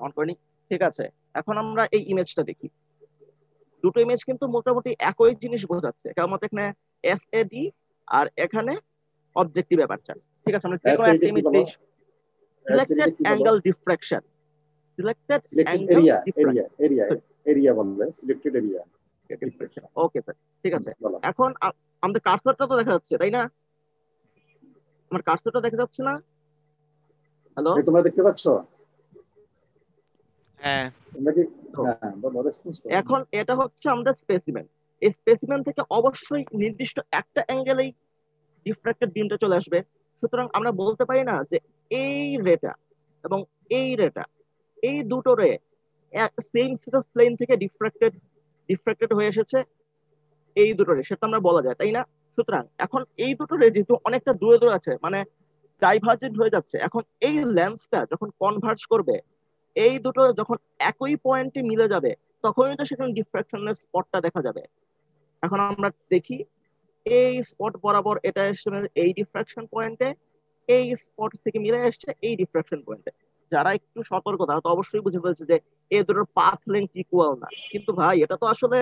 অন করিনি। ঠিক আছে, এখন আমরা এই ইমেজটা দেখি। দুটো ইমেজ কিন্তু মোটামুটি একই জিনিস বোঝাচ্ছে, কারণ মতো এখানে এসএডি আর এখানে অবজেক্টিভ অ্যাপারচার। ঠিক আছে, আমরা যে কোনো একটা অ্যাসিডিটি কি ইমেজ বলো? দিই। সিলেক্টেড অ্যাসিডিটি কি বলো? Angle diffraction. Selected selected angle area, diffraction. Area বলবে, selected area diffraction. Okay sir, ঠিক আছে। বলো। এখন আমাদের কার্সরটা তো দেখা যাচ্ছে, তাই না? আমার কার্সরটা দেখা যাচ্ছে না? হ্যালো? তোমরা দেখতে পাচ্ছ? হ্যাঁ। তোমরা কি? হ্যাঁ বলো, রেসপন্স করো। এখন এটা হচ্ছে আমাদের স্পেসিমেন। এই স্পেসিমেন থেকে অবশ্যই নির্দিষ্ট একটা অ্যাঙ্গেলেই ডিফ্রাক্টেড বিমটা চলে আসবে। সুতরাং আমরা বলতে পারি না যে এই রেটা এবং এই রেটা, এই দুটো রে সেম সেট অফ প্লেন থেকে ডিফ্রাক্টেড হয়ে এসেছে এই দুটো রে, সেটা আমরা বলা যায়, তাই না? সুতরাং এখন এই দুটো রে যেহেতু অনেকটা দূরে দূরে আছে, মানে ডাইভার্জেন্ট হয়ে যাচ্ছে, এখন এই লেন্সটা যখন কনভার্জ করবে, এই দুটো যখন একই পয়েন্টে মিলে যাবে, তখনই তো সেখানে ডিফ্রাকশনের স্পটটা দেখা যাবে। এখন আমরা দেখি এই স্পট বরাবর এটা এসছে এই ডিফ্রাকশন পয়েন্টে, এই স্পট থেকে মিলে এসছে এই ডিফ্রাকশন পয়েন্টে। যারা একটু সতর্ক তারা তো অবশ্যই বুঝে ফেলছে যে এই দুটোর পাথ লেন্থ ইকুয়াল না। কিন্তু ভাই এটা তো আসলে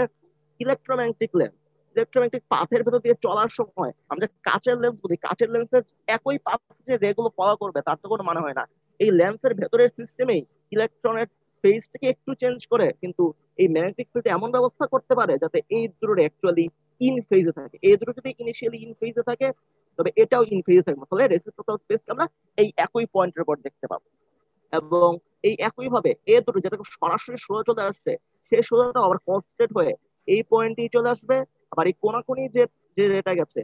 ইলেকট্রোম্যাগনেটিক লেন্স। ইলেকট্রোম্যাগনেটিক পাথের ভেতর দিয়ে চলার সময় আমরা কাচের লেন্স বুঝি, কাচের লেন্সের একই পাথ যে রেগুলো ফলো করবে তার তো কোনো মানে হয় না। এই লেন্সের ভেতরের সিস্টেমেই ইলেকট্রনের ফেজটাকে একটু চেঞ্জ করে কিন্তু এই ম্যাগনেটিক ফিল্ড এমন ব্যবস্থা করতে পারে যাতে এই দুটোর অ্যাকচুয়ালি ইন ফেজে থাকে। এই দুটো যদি ইনিশিয়ালি ইন ফেজে থাকে তবে এটাও ইন ফেজে থাকবে, ফলে রেসিপ্রোকাল স্পেসকে আমরা এই একই পয়েন্টের উপর দেখতে পাবো। এবং এই একই ভাবে এ দুটো যেটা সরাসরি সোজা চলে আসছে, সেই সোজাটা আবার কনস্ট্যান্ট হয়ে এই পয়েন্টেই চলে আসবে। আবার এই কোনাকুনি যে যে রেটা গেছে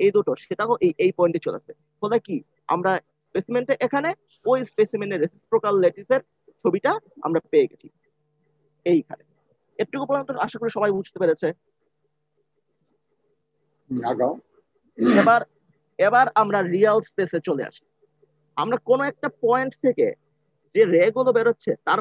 এই দুটো, সেটাও এই পয়েন্টে চলে আসবে। ফলে কি আমরা স্পেসিমেন্টে এখানে ওই স্পেসিমেন্টের রেসিপ্রোকাল ল্যাটিসের ছবিটা আমরা পেয়ে গেছি এইখানে। এটুকু পর্যন্ত আশা করি সবাই বুঝতে পেরেছে। আগাও। এবার এবার আমরা রিয়েল স্পেসে চলে আসি। আমরা কোন একটা পয়েন্ট থেকে যে রে গুলো বেরোচ্ছে তার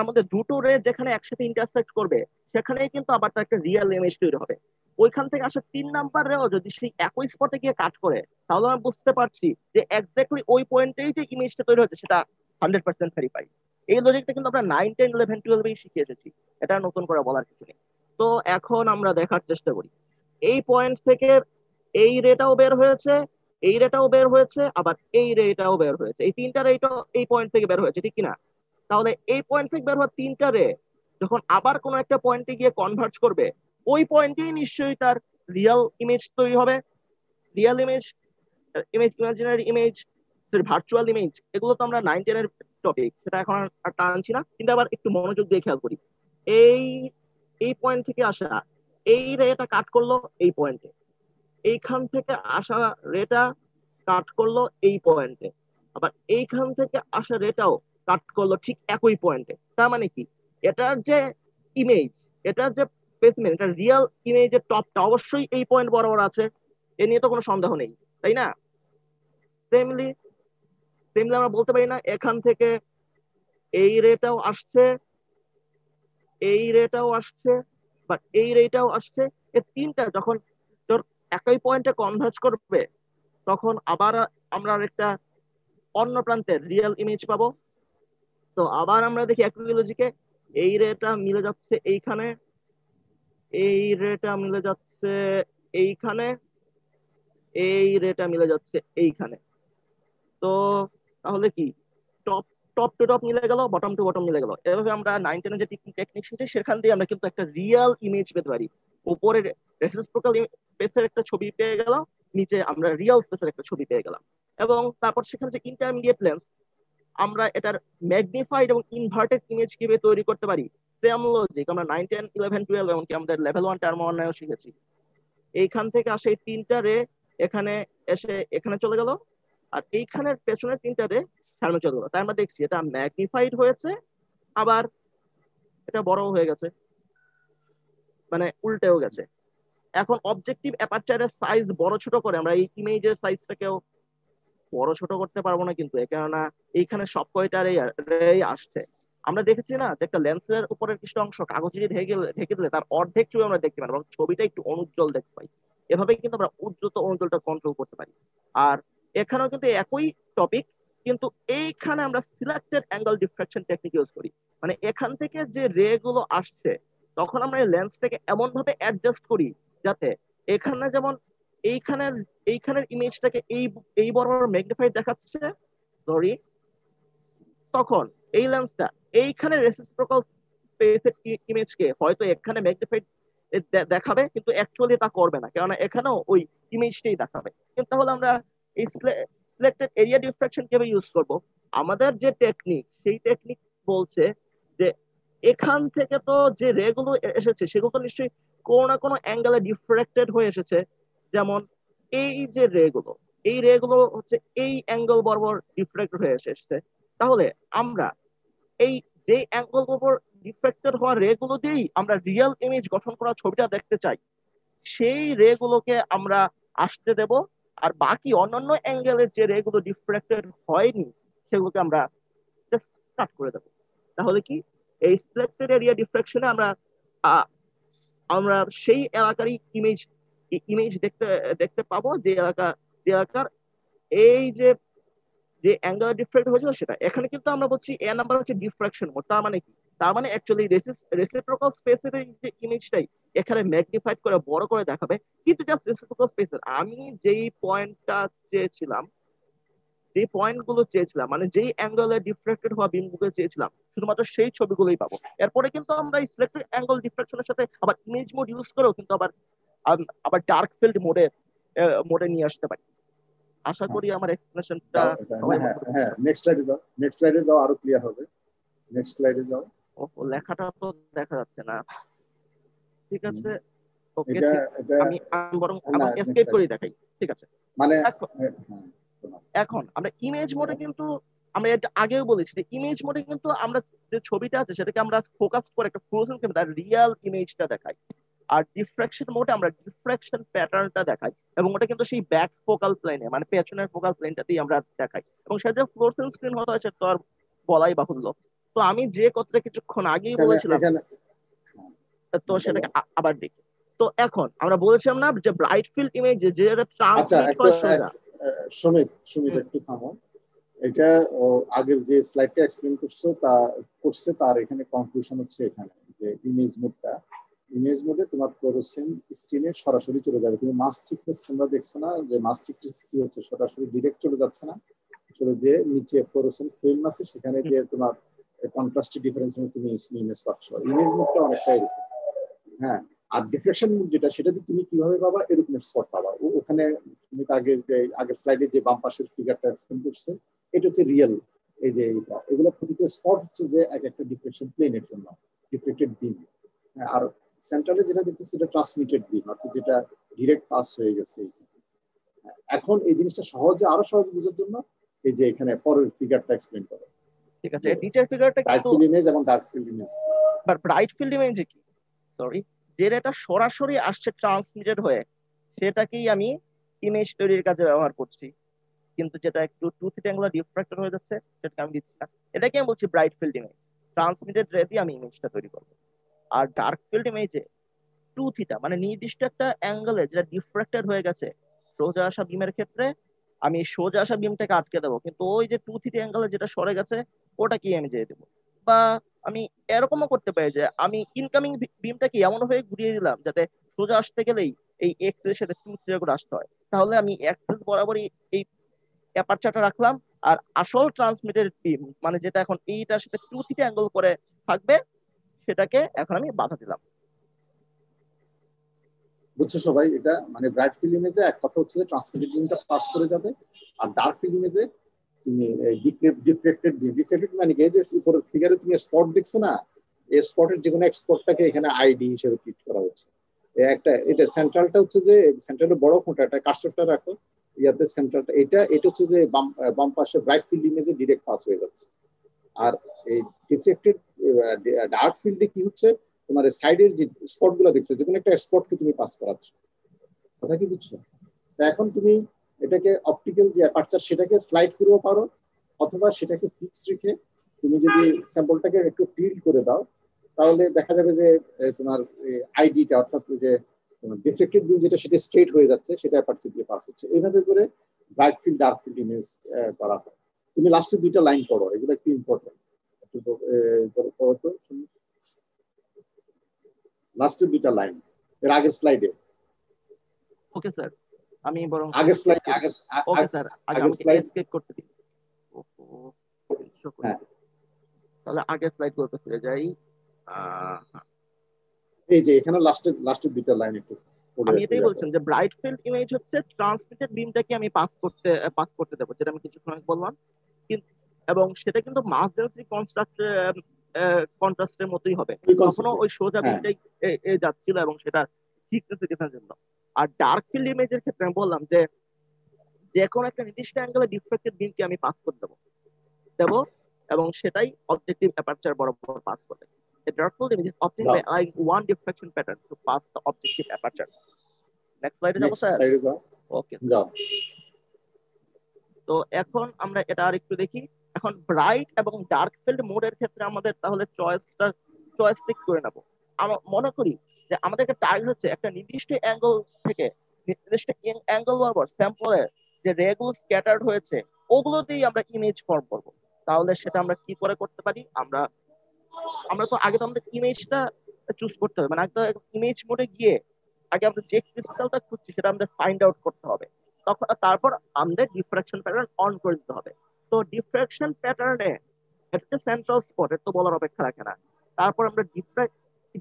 মধ্যে দুটো রে যেখানে একসাথে ইন্টারসেক্ট করবে সেখানেই কিন্তু আবার তার একটা রিয়েল ইমেজ তৈরি হবে। ওইখান থেকে আসা 3 নাম্বার রেও যদি সেই একই স্পটে গিয়ে কাট করে, তাহলে আমরা বুঝতে পারছি যে এক্স্যাক্টলি ওই পয়েন্টেই যে ইমেজটা তৈরি হচ্ছে সেটা 100% ভেরিফাই। এই লজিকটা কিন্তু আমরা 9, 10, 11, 12 শিখে এসেছি, এটা নতুন করে বলার কিছু নেই। তো এখন আমরা দেখার চেষ্টা করি এই পয়েন্ট থেকে এই রেটাও বের হয়েছে, এই রেটাও বের হয়েছে, আবার এই রেটাও বের হয়েছে, এই তিনটা রেটাও এই পয়েন্ট থেকে বের হয়েছে, ঠিক কিনা? তাহলে এই পয়েন্ট থেকে বের হওয়া তিনটা রে যখন আবার কোনো একটা পয়েন্টে গিয়ে কনভার্জ করবে, ওই পয়েন্টেই নিশ্চয়ই তার রিয়েল ইমেজ তৈরি হবে। Real image, imaginary image, virtual image, এগুলো তো আমরা 9, 10 এর টপিক, সেটা এখন আর টানছি না। কিন্তু আবার একটু মনোযোগ দিয়ে খেয়াল করি, এই এই পয়েন্ট থেকে আসা এই রেটা কাট করলো এই পয়েন্টে, এইখান থেকে আসা রেটা কাট করলো এই পয়েন্টে, আবার এইখান থেকে আসা রেটাও কাট করলো ঠিক একই পয়েন্টে। তার মানে কি এটার যে ইমেজ, এটার যে স্পেসিমেন, এটা রিয়েল ইমেজের টপটা অবশ্যই এই পয়েন্ট বরাবর আছে, এ নিয়ে তো কোনো সন্দেহ নেই, তাই না? সেমলি সেমলি আমরা বলতে পারি না এখান থেকে এই রেটাও আসছে, এই রেটাও আসছে, বাট এই রেটাও আসছে। এই তিনটা যখন তোর একই পয়েন্টে কনভার্জ করবে তখন আবার আমরা একটা অন্য প্রান্তের রিয়েল ইমেজ পাবো। তো আবার আমরা দেখি একই লজিকে এই রেটা মিলে যাচ্ছে এইখানে, এই রেটা মিলে যাচ্ছে এইখানে, এই রেটা মিলে যাচ্ছে এইখানে। তো তাহলে কি টপ টপ টু টপ মিলে গেল, বটম টু বটম মিলে গেল। এভাবে আমরা 9, 10 যে টেকনিক শিখেছি সেখান দিয়ে আমরা কিন্তু একটা রিয়েল ইমেজ পেতে পারি। উপরে রেসিপ্রোকাল স্পেসের একটা ছবি পেয়ে গেলাম, নিচে আমরা রিয়েল স্পেসের একটা ছবি পেয়ে গেলাম। এবং তারপর সেখানে যে ইন্টারমিডিয়েট লেন্স, আমরা এটার ম্যাগনিফাইড এবং ইনভার্টেড ইমেজ কিভাবে তৈরি করতে পারি, সেম লজিক আমরা 9, 10, 11, 12 এমনকি আমাদের লেভেল 1 টার্ম 1-এও শিখেছি। এইখান থেকে আসে এই তিনটা রে এখানে এসে এখানে চলে গেল, আর এইখানের পেছনের তিনটা রে সামনে চলে গেল। তাই আমরা দেখছি এটা ম্যাগনিফাইড হয়েছে, আবার এটা বড় হয়ে গেছে, মানে উল্টেও গেছে। এখন অবজেক্টিভ অ্যাপারচারের সাইজ বড় ছোট করে আমরা এই ইমেজের সাইজটাকেও বড় ছোট করতে পারবো না, কিন্তু কেননা এইখানে সব কয়টা রে আসছে। আমরা দেখেছি না যে একটা লেন্সের উপরের কিছু অংশ কাগজ দিয়ে ঢেকে দিলে তার অর্ধেক ছবি আমরা দেখতে পাই এবং ছবিটা একটু অনুজ্জ্বল দেখতে পাই। এভাবেই কিন্তু আমরা উজ্জ্বল অনুজ্জ্বলটা কন্ট্রোল করতে পারি। আর এখানেও কিন্তু একই টপিক, কিন্তু এইখানে আমরা selected angle diffraction technique use করি। মানে এখান থেকে যে রে গুলো আসছে তখন আমরা এই লেন্সটাকে এমন ভাবে অ্যাডজাস্ট করি যাতে এখানে যেমন এইখানের এইখানের ইমেজটাকে এই বরাবর ম্যাগনিফাইড দেখাচ্ছে, সরি, তখন এই লেন্সটা এইখানে রেসিপ্রোকাল স্পেসের ইমেজকে হয়তো এখানে ম্যাগনিফাইড দেখাবে, কিন্তু অ্যাকচুয়ালি তা করবে না, কেননা এখানেও ওই ইমেজটাই দেখাবে। কিন্তু তাহলে আমরা এই সিলেক্টেড এরিয়া ডিফ্রাকশন কিভাবে ইউজ করব? আমাদের যে টেকনিক, সেই টেকনিক বলছে যে এখান থেকে তো যে রে গুলো এসেছে সেগুলো তো নিশ্চয়ই কোনো না কোনো অ্যাঙ্গেলে ডিফ্রাক্টেড হয়ে এসেছে। যেমন এই যে রে গুলো, এই রে গুলো হচ্ছে এই অ্যাঙ্গেল বরাবর ডিফ্রাক্টেড হয়ে এসেছে। তাহলে আমরা এই যে অ্যাঙ্গেল বরাবর ডিফ্রাক্টেড হওয়া রে গুলো দিয়েই আমরা রিয়েল ইমেজ গঠন করা ছবিটা দেখতে চাই, সেই রে গুলোকে আমরা আসতে দেব। আর বাকি অন্যান্য অ্যাঙ্গেলের যে রে গুলো ডিফ্রাক্টেড হয়নি সেগুলোকে আমরা জাস্ট কাট করে দেবো। তাহলে কি এই সিলেক্টেড এরিয়া ডিফ্রাকশনে আমরা আমরা সেই এলাকারই ইমেজ ইমেজ দেখতে দেখতে পাবো যে এলাকার এই যে যে অ্যাঙ্গেল ডিফ্রাক্ট হয়েছিল সেটা। এখানে কিন্তু আমরা বলছি এ নাম্বার হচ্ছে ডিফ্রাকশন মোড। তার মানে কি? তার মানে অ্যাকচুয়ালি রেসিপ্রোকাল স্পেসের যে ইমেজটাই এখানে ম্যাগনিফাইড করে বড় করে দেখাবে, কিন্তু জাস্ট রেসিপ্রোকাল স্পেসের আমি যেই পয়েন্টটা চেয়েছিলাম, যে পয়েন্ট গুলো চেয়েছিলাম, মানে যেই অ্যাঙ্গেলে ডিফ্রাক্টেড হওয়া বিম গুলো চেয়েছিলাম, শুধুমাত্র সেই ছবিগুলোই পাবো। এরপরে কিন্তু আমরা এই সিলেক্টেড অ্যাঙ্গেল ডিফ্রাকশনের সাথে আবার ইমেজ মোড ইউজ করেও কিন্তু আবার ডার্ক ফিল্ড মোডে নিয়ে আসতে পারি। আশা করি আমার এক্সপ্লেনেশনটা হ্যাঁ নেক্সট স্লাইডে যাও আরো ক্লিয়ার হবে। নেক্সট স্লাইডে যাও। ও লেখাটা তো দেখা যাচ্ছে না। ঠিক আছে, ওকে, আমি বরং এসকেপ করে দেখাই। ঠিক আছে, মানে এখন আমরা ইমেজ মোডে কিন্তু আমরা এটা আগেও বলেছি যে ইমেজ মোডে কিন্তু আমরা যে ছবিটা আছে সেটাকে আমরা ফোকাস করে একটা ফ্রোজেন ক্যামেরা রিয়েল ইমেজটা দেখাই। আর ডিফ্রাকশন মোডে আমরা ডিফ্রাকশন প্যাটার্নটা দেখাই, এবং ওটা কিন্তু সেই ব্যাক ফোকাল প্লেনে, মানে পেছনের ফোকাল প্লেনটাতেই আমরা দেখাই। এবং সেটা যে ফ্লোরসেন্ট স্ক্রিন হতে হয় সেটা তো আর বলাই বাহুল্য। তো আমি যে কথাটা কিছুক্ষণ আগেই বলেছিলাম, তো সেটাকে আবার দেখি। তো এখন আমরা বলেছিলাম না যে ব্রাইট ফিল্ড ইমেজ যেটা ট্রান্সমিট হয় সোজা। সুমিত একটু থামো। এটা আগের যে স্লাইডটা এক্সপ্লেইন করছে তার এখানে কনক্লুশন হচ্ছে এখানে যে ইমেজ মোডে তোমার ফ্লোরোসেন্ট স্ক্রিনে সরাসরি চলে যাবে। তুমি মাস থিকনেস তোমরা দেখছো না যে মাস থিকনেস কি হচ্ছে, সরাসরি ডিরেক্ট চলে যাচ্ছে না, চলে যে নিচে ফ্লোরোসেন্ট ফিল্ম আছে সেখানে যে তোমার কন্ট্রাস্ট ডিফারেন্স তুমি ইমেজ পাচ্ছ। ইমেজ মোডটা অনেকটা এরকম। হ্যাঁ, আর ডিফ্লেকশন মোড যেটা, সেটা তুমি কিভাবে পাবা? এরকম স্পট পাবা। ওখানে তুমি আগের স্লাইডে যে বাম পাশের ফিগারটা এক্সপ্লেন করছে, এটা হচ্ছে রিয়েল। এই যে এগুলো প্রতিটা স্পট হচ্ছে যে এক একটা ডিফ্লেকশন প্লেনের জন্য ডিফ্লেক্টেড বিম। আর সেন্ট্রালে যেটা দেখতেছি এটা ট্রান্সমিটেড বিম, অর্থাৎ যেটা ডিরেক্ট পাস হয়ে গেছে। এখন এই জিনিসটা আরো সহজে বোঝার জন্য এই যে এখানে পরের ফিগারটা এক্সপ্লেন করো। ঠিক আছে, নিচের ফিগারটা ব্রাইট ফিল্ড ইমেজ এবং dark field image. But bright field ইমেজে কি, সরি, যেটা সরাসরি আসছে ট্রান্সমিটেড হয়ে সেটাকেই আমি ইমেজ তৈরির কাজে ব্যবহার করছি, কিন্তু যেটা একটু টু থিটা অ্যাঙ্গুলার ডিফ্রাক্টর হয়ে যাচ্ছে সেটাকে আমি দিচ্ছি না। এটাকে আমি বলছি ব্রাইট ফিল্ড ইমেজ। ট্রান্সমিটেড রে দিয়ে আমি ইমেজটা তৈরি করবো। আর ডার্ক ফিল্ড ইমেজে টু থিটা মানে নির্দিষ্ট একটা অ্যাঙ্গেলে যেটা ডিফ্রাক্টেড হয়ে গেছে সোজা আসা বিমের ক্ষেত্রে আমি সোজা আসা বিমটাকে আটকে দেবো, কিন্তু ওই যে টু থিটা অ্যাঙ্গেলে যেটা সরে গেছে ওটাকে আমি যেয়ে দেবো। বা আমি এরকমও করতে পারি যে আমি ইনকামিং বিমটাকে এমন হয়ে ঘুরিয়ে দিলাম যাতে সোজা আসতে গেলেই এই এক্স এর সাথে টু থিটা করে আসতে হয়। তাহলে আমি অ্যাক্সেস বরাবরই এই অ্যাপারচারটা রাখলাম, আর আসল ট্রান্সমিটেড বিম মানে যেটা এখন এইটার সাথে টু থিটা অ্যাঙ্গেল করে থাকবে সেটাকে এখন আমি বাধা দিলাম। বুঝছো সবাই? এটা মানে ব্রাইট ফিল্ড ইমেজে এক কথা হচ্ছে ট্রান্সমিটেড বিমটা পাস করে যাবে, আর ডার্ক ফিল্ড ইমেজে তুমি ডিফ্লেক্টেড মানে কি, যে উপরের ফিগারে তুমি স্পট দেখছো না, এই স্পটের যে কোনো এক স্পটটাকে এখানে আইডি হিসেবে ট্রিট করা হচ্ছে। এটা সেন্ট্রালটা হচ্ছে যে সেন্ট্রালে বড় ফোনটা, এটা কার্সরটা রাখো ইয়াতে সেন্ট্রালটা, এটা হচ্ছে যে বাম পাশে ব্রাইট ফিল্ড ইমেজে ডিরেক্ট পাস হয়ে যাচ্ছে। আর এই ডিফ্লেক্টেড ডার্ক ফিল্ডে কি হচ্ছে, তোমার সাইডের যে স্পট গুলো দেখছো, যে কোনো একটা স্পটকে তুমি পাস করাচ্ছ। কথা কি বুঝছো? তা এখন তুমি এটাকে অপটিক্যাল যে অ্যাপারচার সেটাকে স্লাইড করেও পারো, অথবা সেটাকে ফিক্স রেখে তুমি যদি স্যাম্পলটাকে একটু টিল্ট করে দাও তাহলে দেখা যাবে যে তোমার আইডিটা অর্থাৎ যে ডিফ্লেক্টেড বিম যেটা সেটা স্ট্রেট হয়ে যাচ্ছে, সেটা অ্যাপারচার দিয়ে পাস হচ্ছে। এইভাবে করে bright field dark field image করা হয়। তুমি লাস্টে দুইটা লাইন পড়ো, এগুলো একটু ইম্পর্টেন্ট। লাস্টের দুইটা লাইন এর আগের স্লাইডে। ওকে স্যার, আমি বরং আগের স্লাইড ওকে স্যার, আগে আগের স্লাইড এসকেপ করতে দিন। হ্যাঁ, তাহলে আগের স্লাইডগুলোতে ফিরে যাই। এই যে এখানে লাস্টের দুইটা লাইন একটু আমি এটাই বলছিলাম যে ব্রাইট ফিল্ড ইমেজ হচ্ছে ট্রান্সমিটেড বিমটাকে আমি পাস করতে দেবো, যেটা আমি কিছুক্ষণ আগে বললাম। এবং সেটা কিন্তু মাস ডেন্সিটি কন্ট্রাস্টের মতোই হবে, তখনও ওই সোজা বিমটাই যাচ্ছিল এবং সেটা থিকনেস ডিফারেন্স জন্য। আর ডার্ক ফিল্ড ইমেজের ক্ষেত্রে আমি বললাম যে যে কোনো একটা নির্দিষ্ট অ্যাঙ্গেলে ডিফ্রাক্টেড বিমকে আমি পাস করে দেবো এবং সেটাই অবজেক্টিভ অ্যাপারচার বরাবর পাস করে। A dark field image is obtained by applying one diffraction pattern to pass the objective aperture. Next slide যাব স্যার। ওকে, তো এখন আমরা এটা আর একটু দেখি। এখন ব্রাইট এবং ডার্ক ফিল্ড মোডের ক্ষেত্রে আমাদের তাহলে চয়েস করে নেব। আমরা মনে করি যে আমাদেরকে টার্গেট হচ্ছে একটা নির্দিষ্ট অ্যাঙ্গেল থেকে নির্দিষ্ট অ্যাঙ্গেল বরাবর স্যাম্পলের যে রেগুলো স্ক্যাটার্ড হয়েছে ওগুলো দিয়ে আমরা ইমেজ ফর্ম করব। তাহলে সেটা আমরা কি করে করতে পারি? আমরা তো আগে তো আমাদের ইমেজটা চুজ করতে হবে, মানে একটা ইমেজ মোডে গিয়ে আগে আমরা যে ক্রিস্টালটা খুঁজছি সেটা আমাদের ফাইন্ড আউট করতে হবে। তারপর আমাদের ডিফ্রাকশন প্যাটার্ন অন করে দিতে হবে। তো ডিফ্রাকশন প্যাটার্নে একটা সেন্ট্রাল স্পট, এর তো বলার অপেক্ষা রাখে না। তারপর আমরা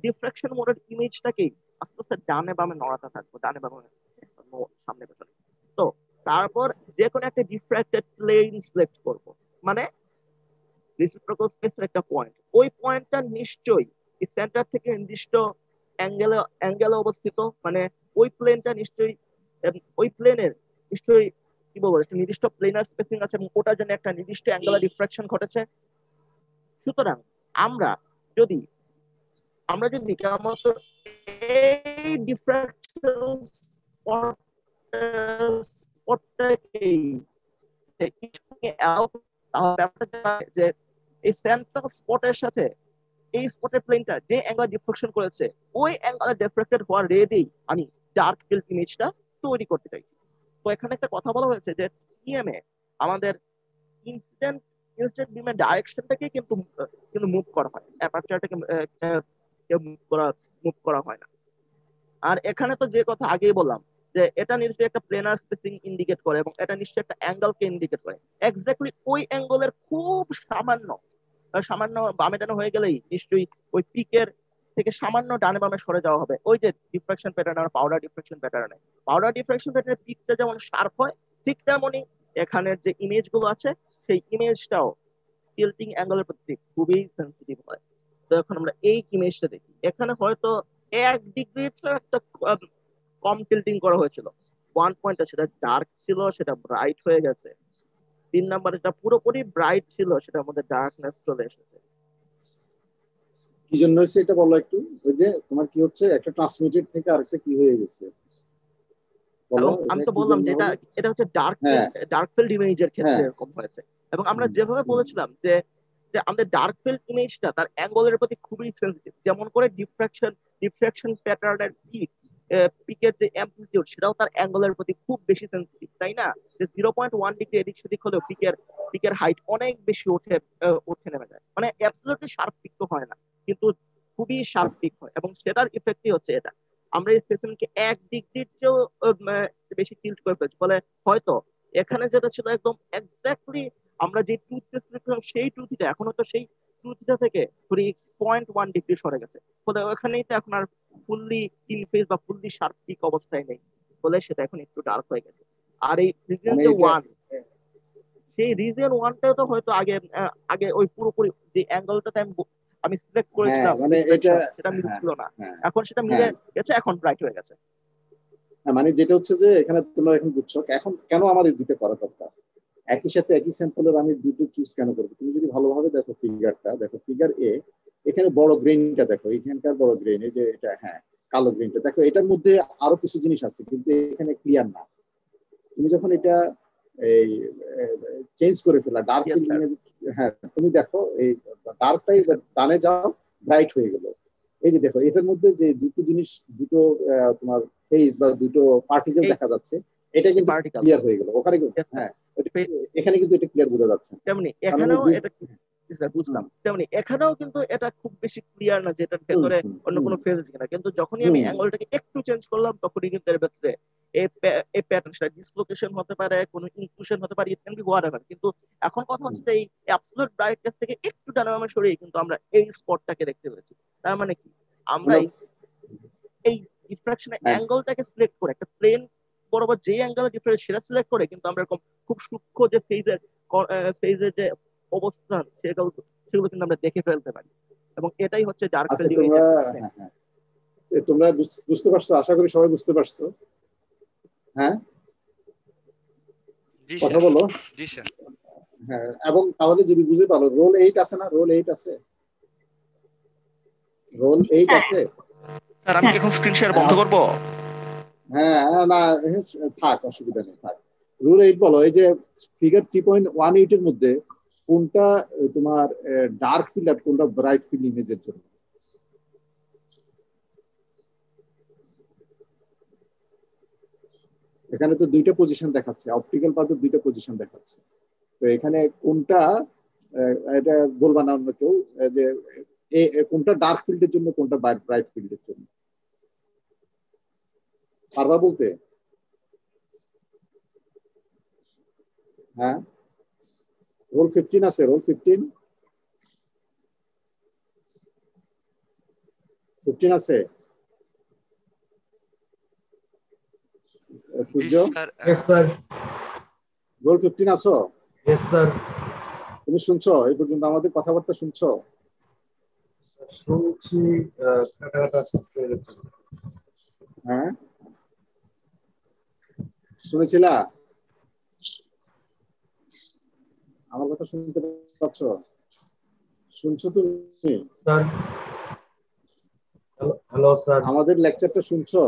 ডিফ্রাকশন মোডের ইমেজটাকেই আস্তে আস্তে ডানে বামে নড়াতে থাকবো, ডানে বামে সামনে পেছনে। তো তারপর যে কোনো একটা ডিফ্রাক্টেড প্লেন সিলেক্ট করব, মানে রেসিপ্রোকাল স্পেসের একটা পয়েন্ট। ওই পয়েন্টটা নিশ্চয়ই সেন্টার থেকে নির্দিষ্ট অ্যাঙ্গেলে অবস্থিত, মানে ওই প্লেনটা নিশ্চয়ই ওই প্লেনের নিশ্চয়ই কি বলবো একটা নির্দিষ্ট প্লেনার স্পেসিং আছে এবং ওটার জন্য একটা নির্দিষ্ট অ্যাঙ্গেলের ডিফ্রাকশন ঘটেছে। সুতরাং আমরা যদি কেবলমাত্র এই ডিফ্রাকশন স্পটটাকেই যে এই সেন্ট্রাল স্পটের সাথে এই স্পটের প্লেনটা যে অ্যাঙ্গেল ডিফ্রাকশন করেছে ওই অ্যাঙ্গেল ডিফ্রাক্টেড হওয়ার রে দিয়েই আমি ডার্ক ফিল্ড ইমেজটা তৈরি করতে চাইছি। তো এখানে একটা কথা বলা হয়েছে যে টিএমএ আমাদের ইনস্ট্যান্ট বিমের ডাইরেকশনটাকে কিন্তু মুভ করা হয়, অ্যাপারচারটাকে মুভ করা হয় না। আর এখানে তো যে কথা আগেই বললাম যে এটা নিশ্চয়ই একটা প্লেনার স্পেসিং ইন্ডিকেট করে এবং এটা নিশ্চয়ই একটা অ্যাঙ্গেলকে ইন্ডিকেট করে। এক্স্যাক্টলি ওই অ্যাঙ্গেলের খুব সামান্য বামে ডানে হয়ে গেলেই নিশ্চয়ই ওই পিকের থেকে সামান্য ডানে বামে সরে যাওয়া হবে। ওই যে ডিফ্রাকশন প্যাটার্ন আর পাউডার ডিফ্রাকশন প্যাটার্নের পিকটা যেমন শার্প হয়, ঠিক তেমনই এখানের যে ইমেজ গুলো আছে সেই ইমেজটাও টিল্টিং অ্যাঙ্গেলের প্রতি খুবই সেন্সিটিভ হয়। তো এখন আমরা এই ইমেজটা দেখি, এখানে হয়তো 1 ডিগ্রির একটা কম টিল্টিং করা হয়েছিল। 1 পয়েন্ট সেটা ডার্ক ছিল, সেটা ব্রাইট হয়ে গেছে। 3 নাম্বার যেটা পুরোপুরি ব্রাইট ছিল সেটা আমাদের ডার্কনেস চলে এসেছে। কি জন্য হচ্ছে এটা বলো একটু। ওই যে তোমার কি হচ্ছে একটা ট্রান্সমিটেড থেকে আরেকটা কি হয়ে গেছে বলো। আমি তো বললাম যে এটা হচ্ছে ডার্ক ফিল্ড ইমেজের ক্ষেত্রে এরকম হয়েছে। এবং আমরা যেভাবে বলেছিলাম যে আমাদের ডার্ক ফিল্ড ইমেজটা তার অ্যাঙ্গেলের প্রতি খুবই সেনসিটিভ, যেমন করে ডিফ্রাকশন প্যাটার্নের পিকের যে অ্যামপ্লিটিউড সেটাও তার অ্যাঙ্গেলের প্রতি খুব বেশি সেনসিটিভ, তাই না? যে 0.1 ডিগ্রি এদিক সেদিক হলেও পিকের হাইট অনেক বেশি উঠে নেমে যায়, মানে অ্যাবসলিউটলি শার্প পিক তো হয় না কিন্তু খুবই শার্প পিক হয় এবং সেটার ইফেক্টই হচ্ছে এটা। আমরা এই স্পেসিমেনকে 1 ডিগ্রির চেয়েও বেশি টিল্ট করে ফেলছি, ফলে হয়তো এখানে যেটা ছিল একদম এক্স্যাক্টলি আমরা যে টুথটা দেখলাম সেই টুথটা এখন তো সেই টুথটা থেকে 0.1 ডিগ্রি সরে গেছে, ফলে ওখানেই তো এখন আর ফুললি ইন ফেজ বা ফুললি শার্প পিক অবস্থায় নেই, ফলে সেটা এখন একটু ডার্ক হয়ে গেছে। আর এই রিজন যে 1, সেই রিজন 1টাও তো হয়তো আগে ওই পুরোপুরি যে অ্যাঙ্গেলটাতে আমি সিলেক্ট করেছিলাম মানে সেটা মিলছিল না, এখন সেটা মিলে গেছে, এখন ব্রাইট হয়ে গেছে। মানে যেটা হচ্ছে যে এখানে তোমরা এখন বুঝছো এখন কেন আমার এই দুটো করা দরকার। একই সাথে একই স্যাম্পলের আমি দুটো চুজ কেন করবো। তুমি যদি ভালোভাবে দেখো ফিগারটা, দেখো ফিগার এ, এখানে বড় গ্রেনটা দেখো, এখানকার বড় গ্রেন, এই যে এটা কালো গ্রেনটা দেখো, এটার মধ্যে আরো কিছু জিনিস আছে কিন্তু এখানে ক্লিয়ার না। তুমি যখন এটা এই চেঞ্জ করে ফেলা dark Yes, field sir. Image. হ্যাঁ, তুমি দেখো এই ডার্কটাই ডানে যাও, ব্রাইট হয়ে গেল। এই যে দেখো এটার মধ্যে যে দুটো জিনিস, দুটো তোমার ফেজ বা দুটো পার্টিকেল এই দেখা যাচ্ছে, এটা কিন্তু পার্টিকেল ক্লিয়ার হয়ে গেল ওখানে কিন্তু। Yes, sir. হ্যাঁ, এখানে কিন্তু এটা ক্লিয়ার বোঝা যাচ্ছে না। তেমনি কারণ এখানেও দুই এটা স্যার বুঝলাম, তেমনি এখানেও কিন্তু এটা খুব বেশি ক্লিয়ার না যে এটার ভেতরে অন্য কোনো ফেজ আছে কিনা, কিন্তু যখনই আমি অ্যাঙ্গেলটাকে একটু চেঞ্জ করলাম তখনই কিন্তু এর ভেতরে এই প্যাটার্নটা ডিসলোকেশন হতে পারে, কোনো ইনক্লুশন হতে পারে, ইট ক্যান বি হোয়াটএভার। কিন্তু এখন কথা হচ্ছে যে এই অ্যাবসলিউট ব্রাইটনেস থেকে একটু ডানে বামে সরিয়ে কিন্তু আমরা এই স্পটটাকে দেখতে পেয়েছি। তার মানে কি, আমরা এই ডিফ্রাকশনের অ্যাঙ্গেলটাকে সিলেক্ট করে একটা প্লেন বরাবর যে অ্যাঙ্গেলে ডিফারেন্স সেটা সিলেক্ট করে কিন্তু আমরা এরকম খুব সূক্ষ্ম যে ফেজের যে অবস্থান সেগুলো কিন্তু আমরা দেখে ফেলতে পারি, এবং এটাই হচ্ছে ডার্ক আচ্ছা, ফিল্ড তোমরা বুঝতে পারছো? আশা করি সবাই বুঝতে পারছো। হ্যাঁ, কথা বলো। জি স্যার। হ্যাঁ, এবং তাহলে যদি বুঝে পারো, রোল 8 আছে না? রোল 8 আছে, রোল 8 আছে। স্যার আমি কি এখন স্ক্রিন শেয়ার বন্ধ করব? হ্যাঁ, না থাক, অসুবিধা নেই, থাক। রুল 8 বলো, এই যে ফিগার 3.18 এর মধ্যে কোনটা তোমার ডার্ক ফিল্ড আর কোনটা ব্রাইট ফিল্ড ইমেজের জন্য? এখানে তো দুইটা পজিশন দেখাচ্ছে, অপটিক্যাল পাথের দুইটা পজিশন দেখাচ্ছে। তো এখানে কোনটা, এটা বলবা না অন্য কেউ, যে কোনটা ডার্ক ফিল্ডের জন্য কোনটা ব্রাইট ফিল্ডের জন্য, পারবা বলতে? হ্যাঁ, রোল 15 আছে, রোল 15 আছে। রোল 15 আছো? তুমি শুনছো? এই পর্যন্ত আমাদের কথাবার্তা শুনছো? শুনছি, হ্যাঁ, শুনেছিলা? আমার কথা শুনতে পাচ্ছ? শুনছো তুমি? হ্যালো স্যার, আমাদের লেকচারটা শুনছো?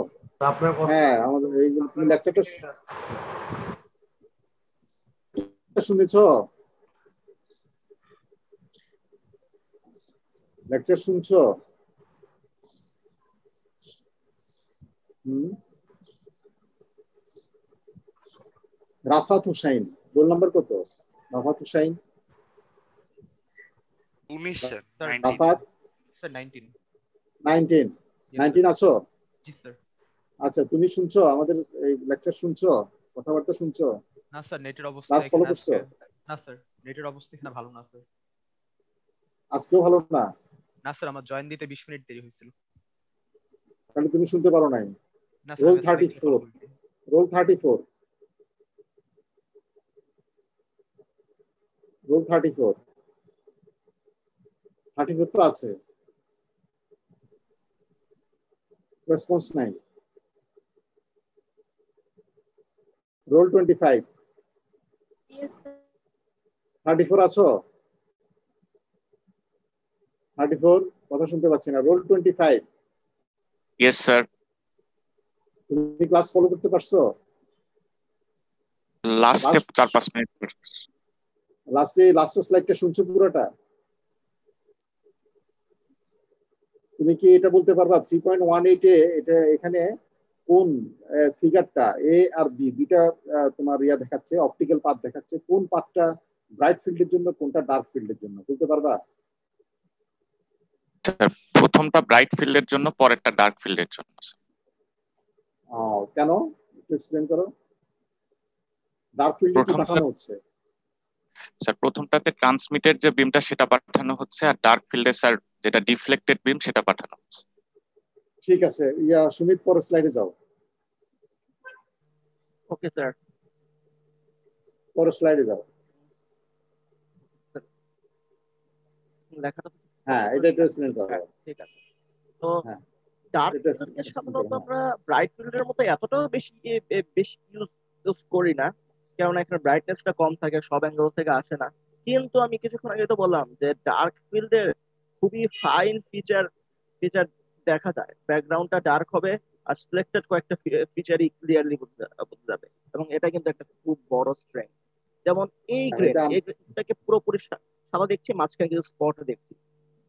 আপনার কথা। হ্যাঁ, আমাদের এই লেকচারটা শুনেছো? লেকচার শুনছো? রাফাত হুসাইন, রোল নাম্বার কত? রাফাত হুসাইন 19 স্যার। রাফাত স্যার 19 19 আছো? জি স্যার। আচ্ছা, তুমি শুনছো আমাদের এই লেকচার? শুনছো? কথাবার্তা শুনছো? না স্যার, নেটের অবস্থা ক্লাস ফলো এখানে করছো? না স্যার, নেটের অবস্থা এখানে ভালো না স্যার। আজকেও ভালো না? না স্যার, আমার জয়েন দিতে 20 মিনিট দেরি হয়েছিল। তাহলে তুমি শুনতে পারো নাই? না রোল স্যার, 34, রোল 34, রোল 34 তো আছে, রেসপন্স নাই। রোল 25, 34 আছো? 34 কথা শুনতে পাচ্ছি না। Roll 25, yes sir. তুমি ক্লাস ফলো করতে পারছো? লাস্টে 4-5 মিনিট। লাস্টের স্লাইডটা শুনছো পুরোটা? তুমি কি এটা বলতে পারবা 3.18 এ এটা এখানে কোন ফিগারটা এ আর বি দুইটা তোমার ইয়া দেখাচ্ছে, অপটিক্যাল পাথ দেখাচ্ছে, কোন পাথটা ব্রাইট ফিল্ডের জন্য কোনটা ডার্ক ফিল্ডের জন্য বলতে পারবা? স্যার প্রথমটা ব্রাইট ফিল্ডের জন্য, পরেরটা ডার্ক ফিল্ডের জন্য। কেন একটু এক্সপ্লেইন করো। ডার্ক ফিল্ডে কি পাঠানো হচ্ছে? স্যার প্রথমটাতে ট্রান্সমিটেড যে বিমটা সেটা পাঠানো হচ্ছে, আর ডার্ক ফিল্ডে স্যার যেটা ডিফ্লেক্টেড বিম সেটা পাঠানো হচ্ছে। ঠিক আছে, ইয়া সুমিত পরের স্লাইডে যাও। ওকে স্যার, পরের স্লাইডে যাও। লেখাটা হ্যাঁ, এটা একটু এক্সপ্লেইন করো। ঠিক আছে। তো ডার্ক ফিল্ডকে সাধারণত আমরা ব্রাইট ফিল্ডের মতো এতটাও বেশি ইউজ করি না, কারণ এখানে ব্রাইটনেসটা কম থাকে, সব অ্যাঙ্গেল থেকে আসে না। কিন্তু আমি কিছুক্ষণ আগে তো বললাম যে ডার্ক ফিল্ডের খুবই ফাইন ফিচার দেখা যায়। ব্যাকগ্রাউন্ডটা ডার্ক হবে আর সিলেক্টেড কয়েকটা ফিচারই ক্লিয়ারলি বুঝতে যাবে, এবং এটা কিন্তু একটা খুব বড় স্ট্রেংথ। যেমন এই হ্যাঁ, গ্রেড, এটা এই গ্রেডটাকে পুরোপুরি সাদা দেখছি, মাঝখানে কিছু স্পট দেখছি।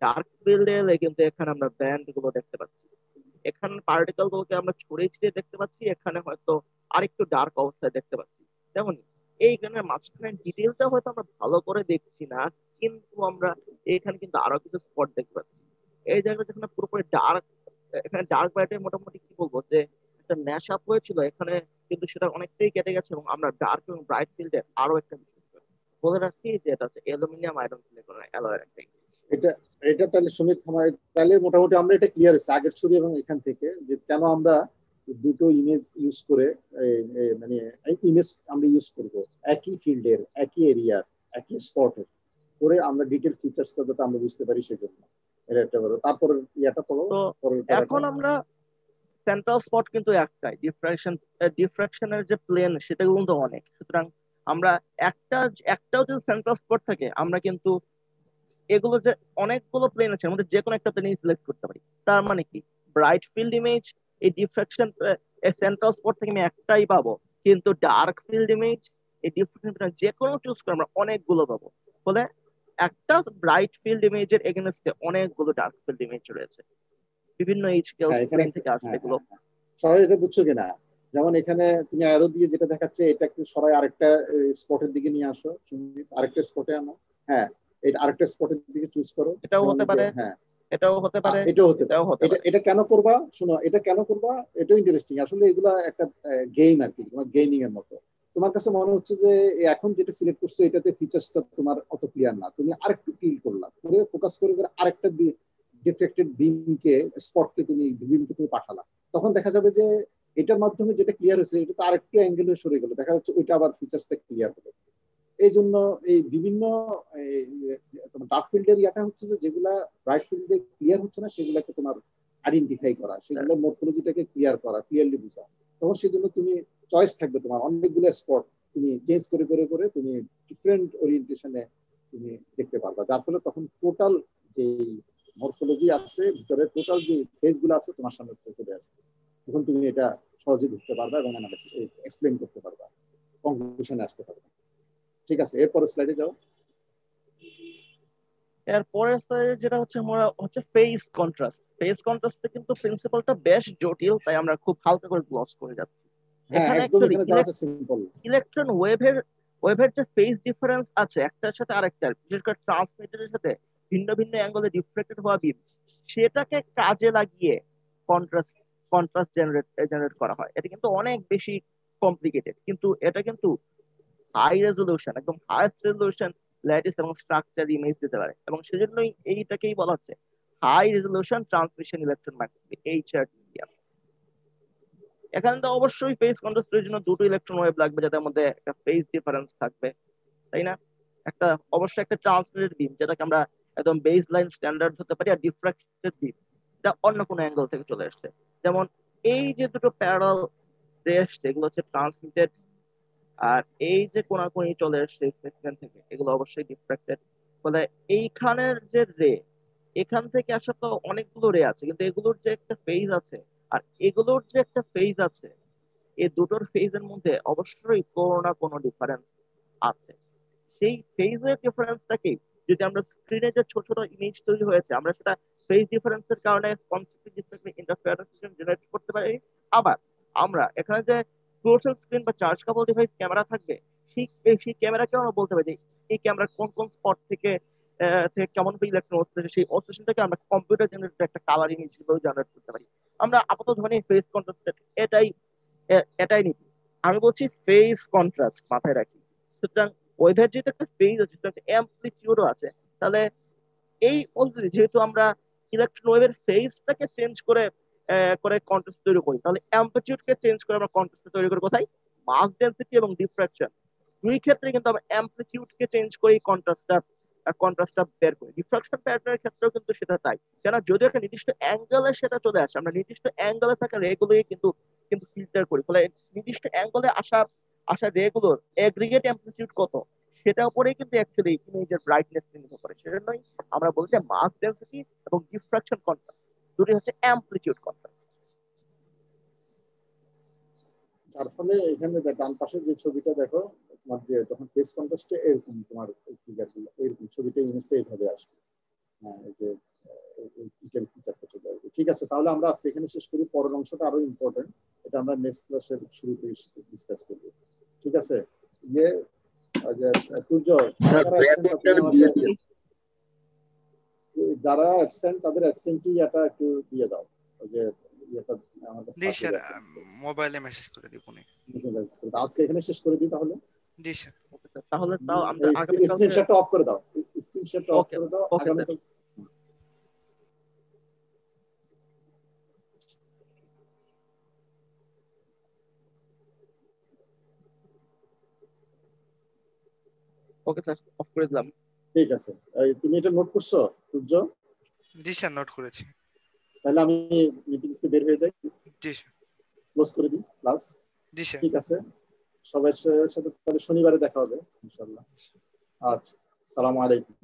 ডার্ক ফিল্ডে এলে কিন্তু এখানে আমরা ব্যান্ড গুলো দেখতে পাচ্ছি, এখানে পার্টিকেল গুলোকে আমরা ছড়িয়ে ছিটিয়ে দেখতে পাচ্ছি, এখানে হয়তো আরেকটু ডার্ক অবস্থায় দেখতে পাচ্ছি। যেমন এই গানের মাঝখানে ডিটেলটা হয়তো আমরা ভালো করে দেখছি না, কিন্তু আমরা এখানে কিন্তু আরো কিছু স্পট দেখতে পাচ্ছি। এই জায়গাটা যেখানে পুরোপুরি ডার্ক, এখানে ডার্ক ব্রাইটে মোটামুটি কি বলবো যে একটা ম্যাশ আপ হয়েছিল, এখানে কিন্তু সেটা অনেকটাই কেটে গেছে এবং আমরা ডার্ক এবং ব্রাইট ফিল্ডে আরো একটা বিষয় বলে রাখি যে এটা হচ্ছে অ্যালুমিনিয়াম আয়রন সিলিকন অ্যালয়ের একটা। এটা এটা তাহলে সুমিত আমার তাহলে মোটামুটি আমরা এটা ক্লিয়ার হয়েছে আগের ছবি এবং এখান থেকে যে কেন আমরা দুটো ইমেজ ইউজ করে মানে ইমেজ আমরা ইউজ করব একই ফিল্ডের, একই এরিয়ার, একই স্পটের করে আমরা ডিটেল ফিচার্সটা যাতে আমরা বুঝতে পারি সেজন্য এটা একটা বড়। তারপর ইয়াটা পড়ো, তো পরের এখন আমরা সেন্ট্রাল স্পট কিন্তু একটাই, ডিফ্রাকশনের যে প্লেন সেটা কিন্তু অনেক, সুতরাং আমরা একটাও যদি সেন্ট্রাল স্পট থাকে আমরা কিন্তু এগুলো যে অনেকগুলো প্লেন আছে আমাদের যে কোনো একটা প্লেন সিলেক্ট করতে পারি। তার মানে কি ব্রাইট ফিল্ড ইমেজ এই ডিফ্রাকশন সেন্ট্রাল স্পট থেকে আমি একটাই পাবো, কিন্তু ডার্ক ফিল্ড ইমেজ এই ডিফ্রাকশন যে কোনো চুজ করে আমরা অনেকগুলো পাবো। ফলে একটা ব্রাইট ফিল্ড ইমেজের এগেনস্টে অনেকগুলো ডার্ক ফিল্ড ইমেজ রয়েছে, বিভিন্ন এইচ প্লেন থেকে আসবে এগুলো। সবাই এটা বুঝছো কিনা? যেমন এখানে তুমি অ্যারো দিয়ে যেটা দেখাচ্ছে এটা একটু সবাই আরেকটা স্পটের দিকে নিয়ে আসো, আরেকটা স্পটে আনো। হ্যাঁ, এটা আরেকটা স্পটের দিকে চুজ করো। এটাও হতে পারে, হ্যাঁ এটাও হতে পারে, এটাও হতে এটাও হতে এটা পারে। এটা কেন করবা? শোনো, এটা কেন করবা এটাও ইন্টারেস্টিং। আসলে এগুলা একটা গেম আর কি, তোমার গেমিং এর মতো। তোমার কাছে মনে হচ্ছে যে এখন যেটা সিলেক্ট করছো এটাতে ফিচার্সটা তোমার অত ক্লিয়ার না, তুমি আরেকটু ক্লিক করলা করে ফোকাস করে করে আরেকটা ডিফ্লেক্টেড বিমকে স্পটকে তুমি পাঠালা, তখন দেখা যাবে যে এটার মাধ্যমে যেটা ক্লিয়ার হয়েছে এটা তো আরেকটু অ্যাঙ্গেলে সরে গেল, দেখা যাচ্ছে ওইটা আবার ফিচার্সটা ক্লিয়ার হলো। এই জন্য এই বিভিন্ন ডার্ক ফিল্ডের ইয়াটা হচ্ছে যে যেগুলা ব্রাইট ফিল্ডে ক্লিয়ার হচ্ছে না সেগুলোকে তোমার আইডেন্টিফাই করা, সেগুলো মরফোলজিটাকে ক্লিয়ার করা, ক্লিয়ারলি বোঝা। তখন সেই জন্য তুমি চয়েস থাকবে, তোমার অনেকগুলো স্পট তুমি চেঞ্জ করে করে করে তুমি ডিফারেন্ট ওরিয়েন্টেশনে তুমি দেখতে পারবা, যার ফলে তখন টোটাল যে মরফোলজি আছে ভিতরে, টোটাল যে ফেজগুলো আছে তোমার সামনে চলে আসবে, তখন তুমি এটা সহজে বুঝতে পারবা এবং এক্সপ্লেন করতে পারবা, কনক্লুশনে আসতে পারবা। ঠিক আছে, এরপর স্লাইডে যাও। এরপরের স্লাইডে যেটা হচ্ছে আমরা হচ্ছে ফেজ কন্ট্রাস্ট। ফেজ কন্ট্রাস্টে কিন্তু প্রিন্সিপালটা বেশ জটিল, তাই আমরা খুব হালকা করে গ্লস করে যাচ্ছি। হ্যাঁ, এখানে একদম অ্যাকচুয়ালি এখানে যা আছে সিম্পল। ইলেকট্রন ওয়েভের যে ফেজ ডিফারেন্স আছে একটার সাথে আরেকটার, বিশেষ করে ট্রান্সমিটারের সাথে ভিন্ন ভিন্ন অ্যাঙ্গেলে রিফ্লেক্টেড হওয়া বিম, সেটাকে কাজে লাগিয়ে কন্ট্রাস্ট কন্ট্রাস্ট জেনারেট করা হয়। এটা কিন্তু অনেক বেশি কমপ্লিকেটেড, কিন্তু এটা কিন্তু হাই রেজলিউশন, একদম হাইয়েস্ট রেজলিউশন ল্যাটিস এবং স্ট্রাকচার ইমেজ দিতে পারে, এবং সেজন্যই এইটাকেই বলা হচ্ছে high resolution transmission electron microscopy, HRTM। এখানে তো অবশ্যই ফেজ কন্ট্রাস্টের জন্য দুটো ইলেকট্রন ওয়েভ লাগবে যাদের মধ্যে একটা ফেজ ডিফারেন্স থাকবে, তাই না? একটা অবশ্যই একটা ট্রান্সমিটেড বিম যেটাকে আমরা একদম বেস লাইন স্ট্যান্ডার্ড হতে পারি, আর ডিফ্রাক্টেড বিম এটা অন্য কোনো অ্যাঙ্গেল থেকে চলে আসছে। যেমন এই যে দুটো প্যারালাল রে আসছে এগুলো হচ্ছে ট্রান্সমিটেড, আর এই যে কোনাকুনি চলে আসছে সেখান থেকে এগুলো অবশ্যই ডিফ্রাক্টেড। ফলে এইখানের যে রে, এখান থেকে আসা তো অনেকগুলো রে আছে, কিন্তু এগুলোর যে একটা ফেজ আছে আর এগুলোর যে একটা ফেজ আছে, এই দুটোর ফেজের মধ্যে অবশ্যই কোনো না কোনো ডিফারেন্স আছে। সেই ফেজের ডিফারেন্সটাকে যদি আমরা স্ক্রিনে যে ছোট ছোট ইমেজ তৈরি হয়েছে আমরা সেটা ফেজ ডিফারেন্সের কারণে কনসেপ্ট ইন্টারফারেন্স জেনারেট করতে পারি। আবার আমরা এখানে যে ফ্লোরসেল স্ক্রিন বা চার্জ কাপল ডিভাইস ক্যামেরা থাকবে, সেই ক্যামেরাকেও আমরা বলতে পারি যে এই ক্যামেরা কোন কোন স্পট থেকে কেমন ইলেকট্রন হচ্ছে, সেই অসোসিয়েশনটাকে আমরা কম্পিউটার জেনারেটেড একটা কালার ইমেজ হিসেবে জেনারেট করতে পারি। আমরা আপাতত ধরে ফেজ কন্ট্রাস্ট এটাই এটাই নিবি। আমি বলছি ফেজ কন্ট্রাস্ট মাথায় রাখি। সুতরাং ওয়েভের যেহেতু একটা ফেজ আছে, একটা অ্যামপ্লিটিউডও আছে, তাহলে এই পদ্ধতি যেহেতু আমরা ইলেকট্রন ওয়েভের ফেজটাকে চেঞ্জ করে করে কন্ট্রাস্ট তৈরি করি, তাহলে অ্যামপ্লিটিউডকে চেঞ্জ করে আমরা কন্ট্রাস্ট তৈরি করি কোথায়? মাস ডেনসিটি এবং ডিফ্রাকশন দুই ক্ষেত্রে কিন্তু আমরা অ্যামপ্লিটিউডকে চেঞ্জ করে কন্ট্রাস্টটা বের করি। ডিফ্রাকশন প্যাটার্নের ক্ষেত্রেও কিন্তু সেটা তাই, কেন যদি একটা নির্দিষ্ট অ্যাঙ্গেলে সেটা চলে আসে, আমরা নির্দিষ্ট অ্যাঙ্গেলে থাকা রেগুলোই কিন্তু কিন্তু ফিল্টার করি। ফলে নির্দিষ্ট অ্যাঙ্গেলে আসা রেগুলোর এগ্রিগেট অ্যামপ্লিটিউড কত সেটার উপরেই কিন্তু অ্যাকচুয়ালি ইমেজের ব্রাইটনেস নির্ভর করে। সেজন্যই আমরা বলি যে মাস ডেনসিটি এবং ডিফ্রাকশন কন্ট্রাস্ট দুটি হচ্ছে অ্যামপ্লিটিউড কন্ট্রাস্ট। তার ফলে এখানে ডান পাশে যে ছবিটা দেখো তোমার যে যখন ফেস কন্ট্রাস্টে এরকম তোমার ফিগারগুলো এরকম ছবিটা ইমেজটা এইভাবে আসবে। হ্যাঁ, এই যে ডিটেল ফিচারটা চলে আসবে। ঠিক আছে, তাহলে আমরা আজকে এখানে শেষ করি। পরের অংশটা আরো ইম্পর্টেন্ট, এটা আমরা নেক্সট ক্লাসের শুরুতে ডিসকাস করব। ঠিক আছে, ইয়ে সূর্য যারা অ্যাবসেন্ট তাদের অ্যাবসেন্টি এটা একটু দিয়ে দাও, ওই যে এটা আমার কাছে মোবাইলে মেসেজ করে দিব নি। আজকে এখানে শেষ করে দিই তাহলে। জি স্যার। তাহলে তাও আমরা আগামী স্ক্রিনশটটা অফ করে দাও, স্ক্রিনশটটা অফ করে দাও। আগামীকাল ওকে স্যার, অফ করে দিলাম। ঠিক আছে, তুমি এটা নোট করছো সূর্য? জি স্যার, নোট করেছি। তাহলে আমি মিটিং থেকে বের হয়ে যাই। জি স্যার। ক্লোজ করে দিই ক্লাস। জি স্যার। ঠিক আছে, সবার সাথে তাহলে শনিবারে দেখা হবে ইনশাআল্লাহ। আচ্ছা, আসসালামু আলাইকুম।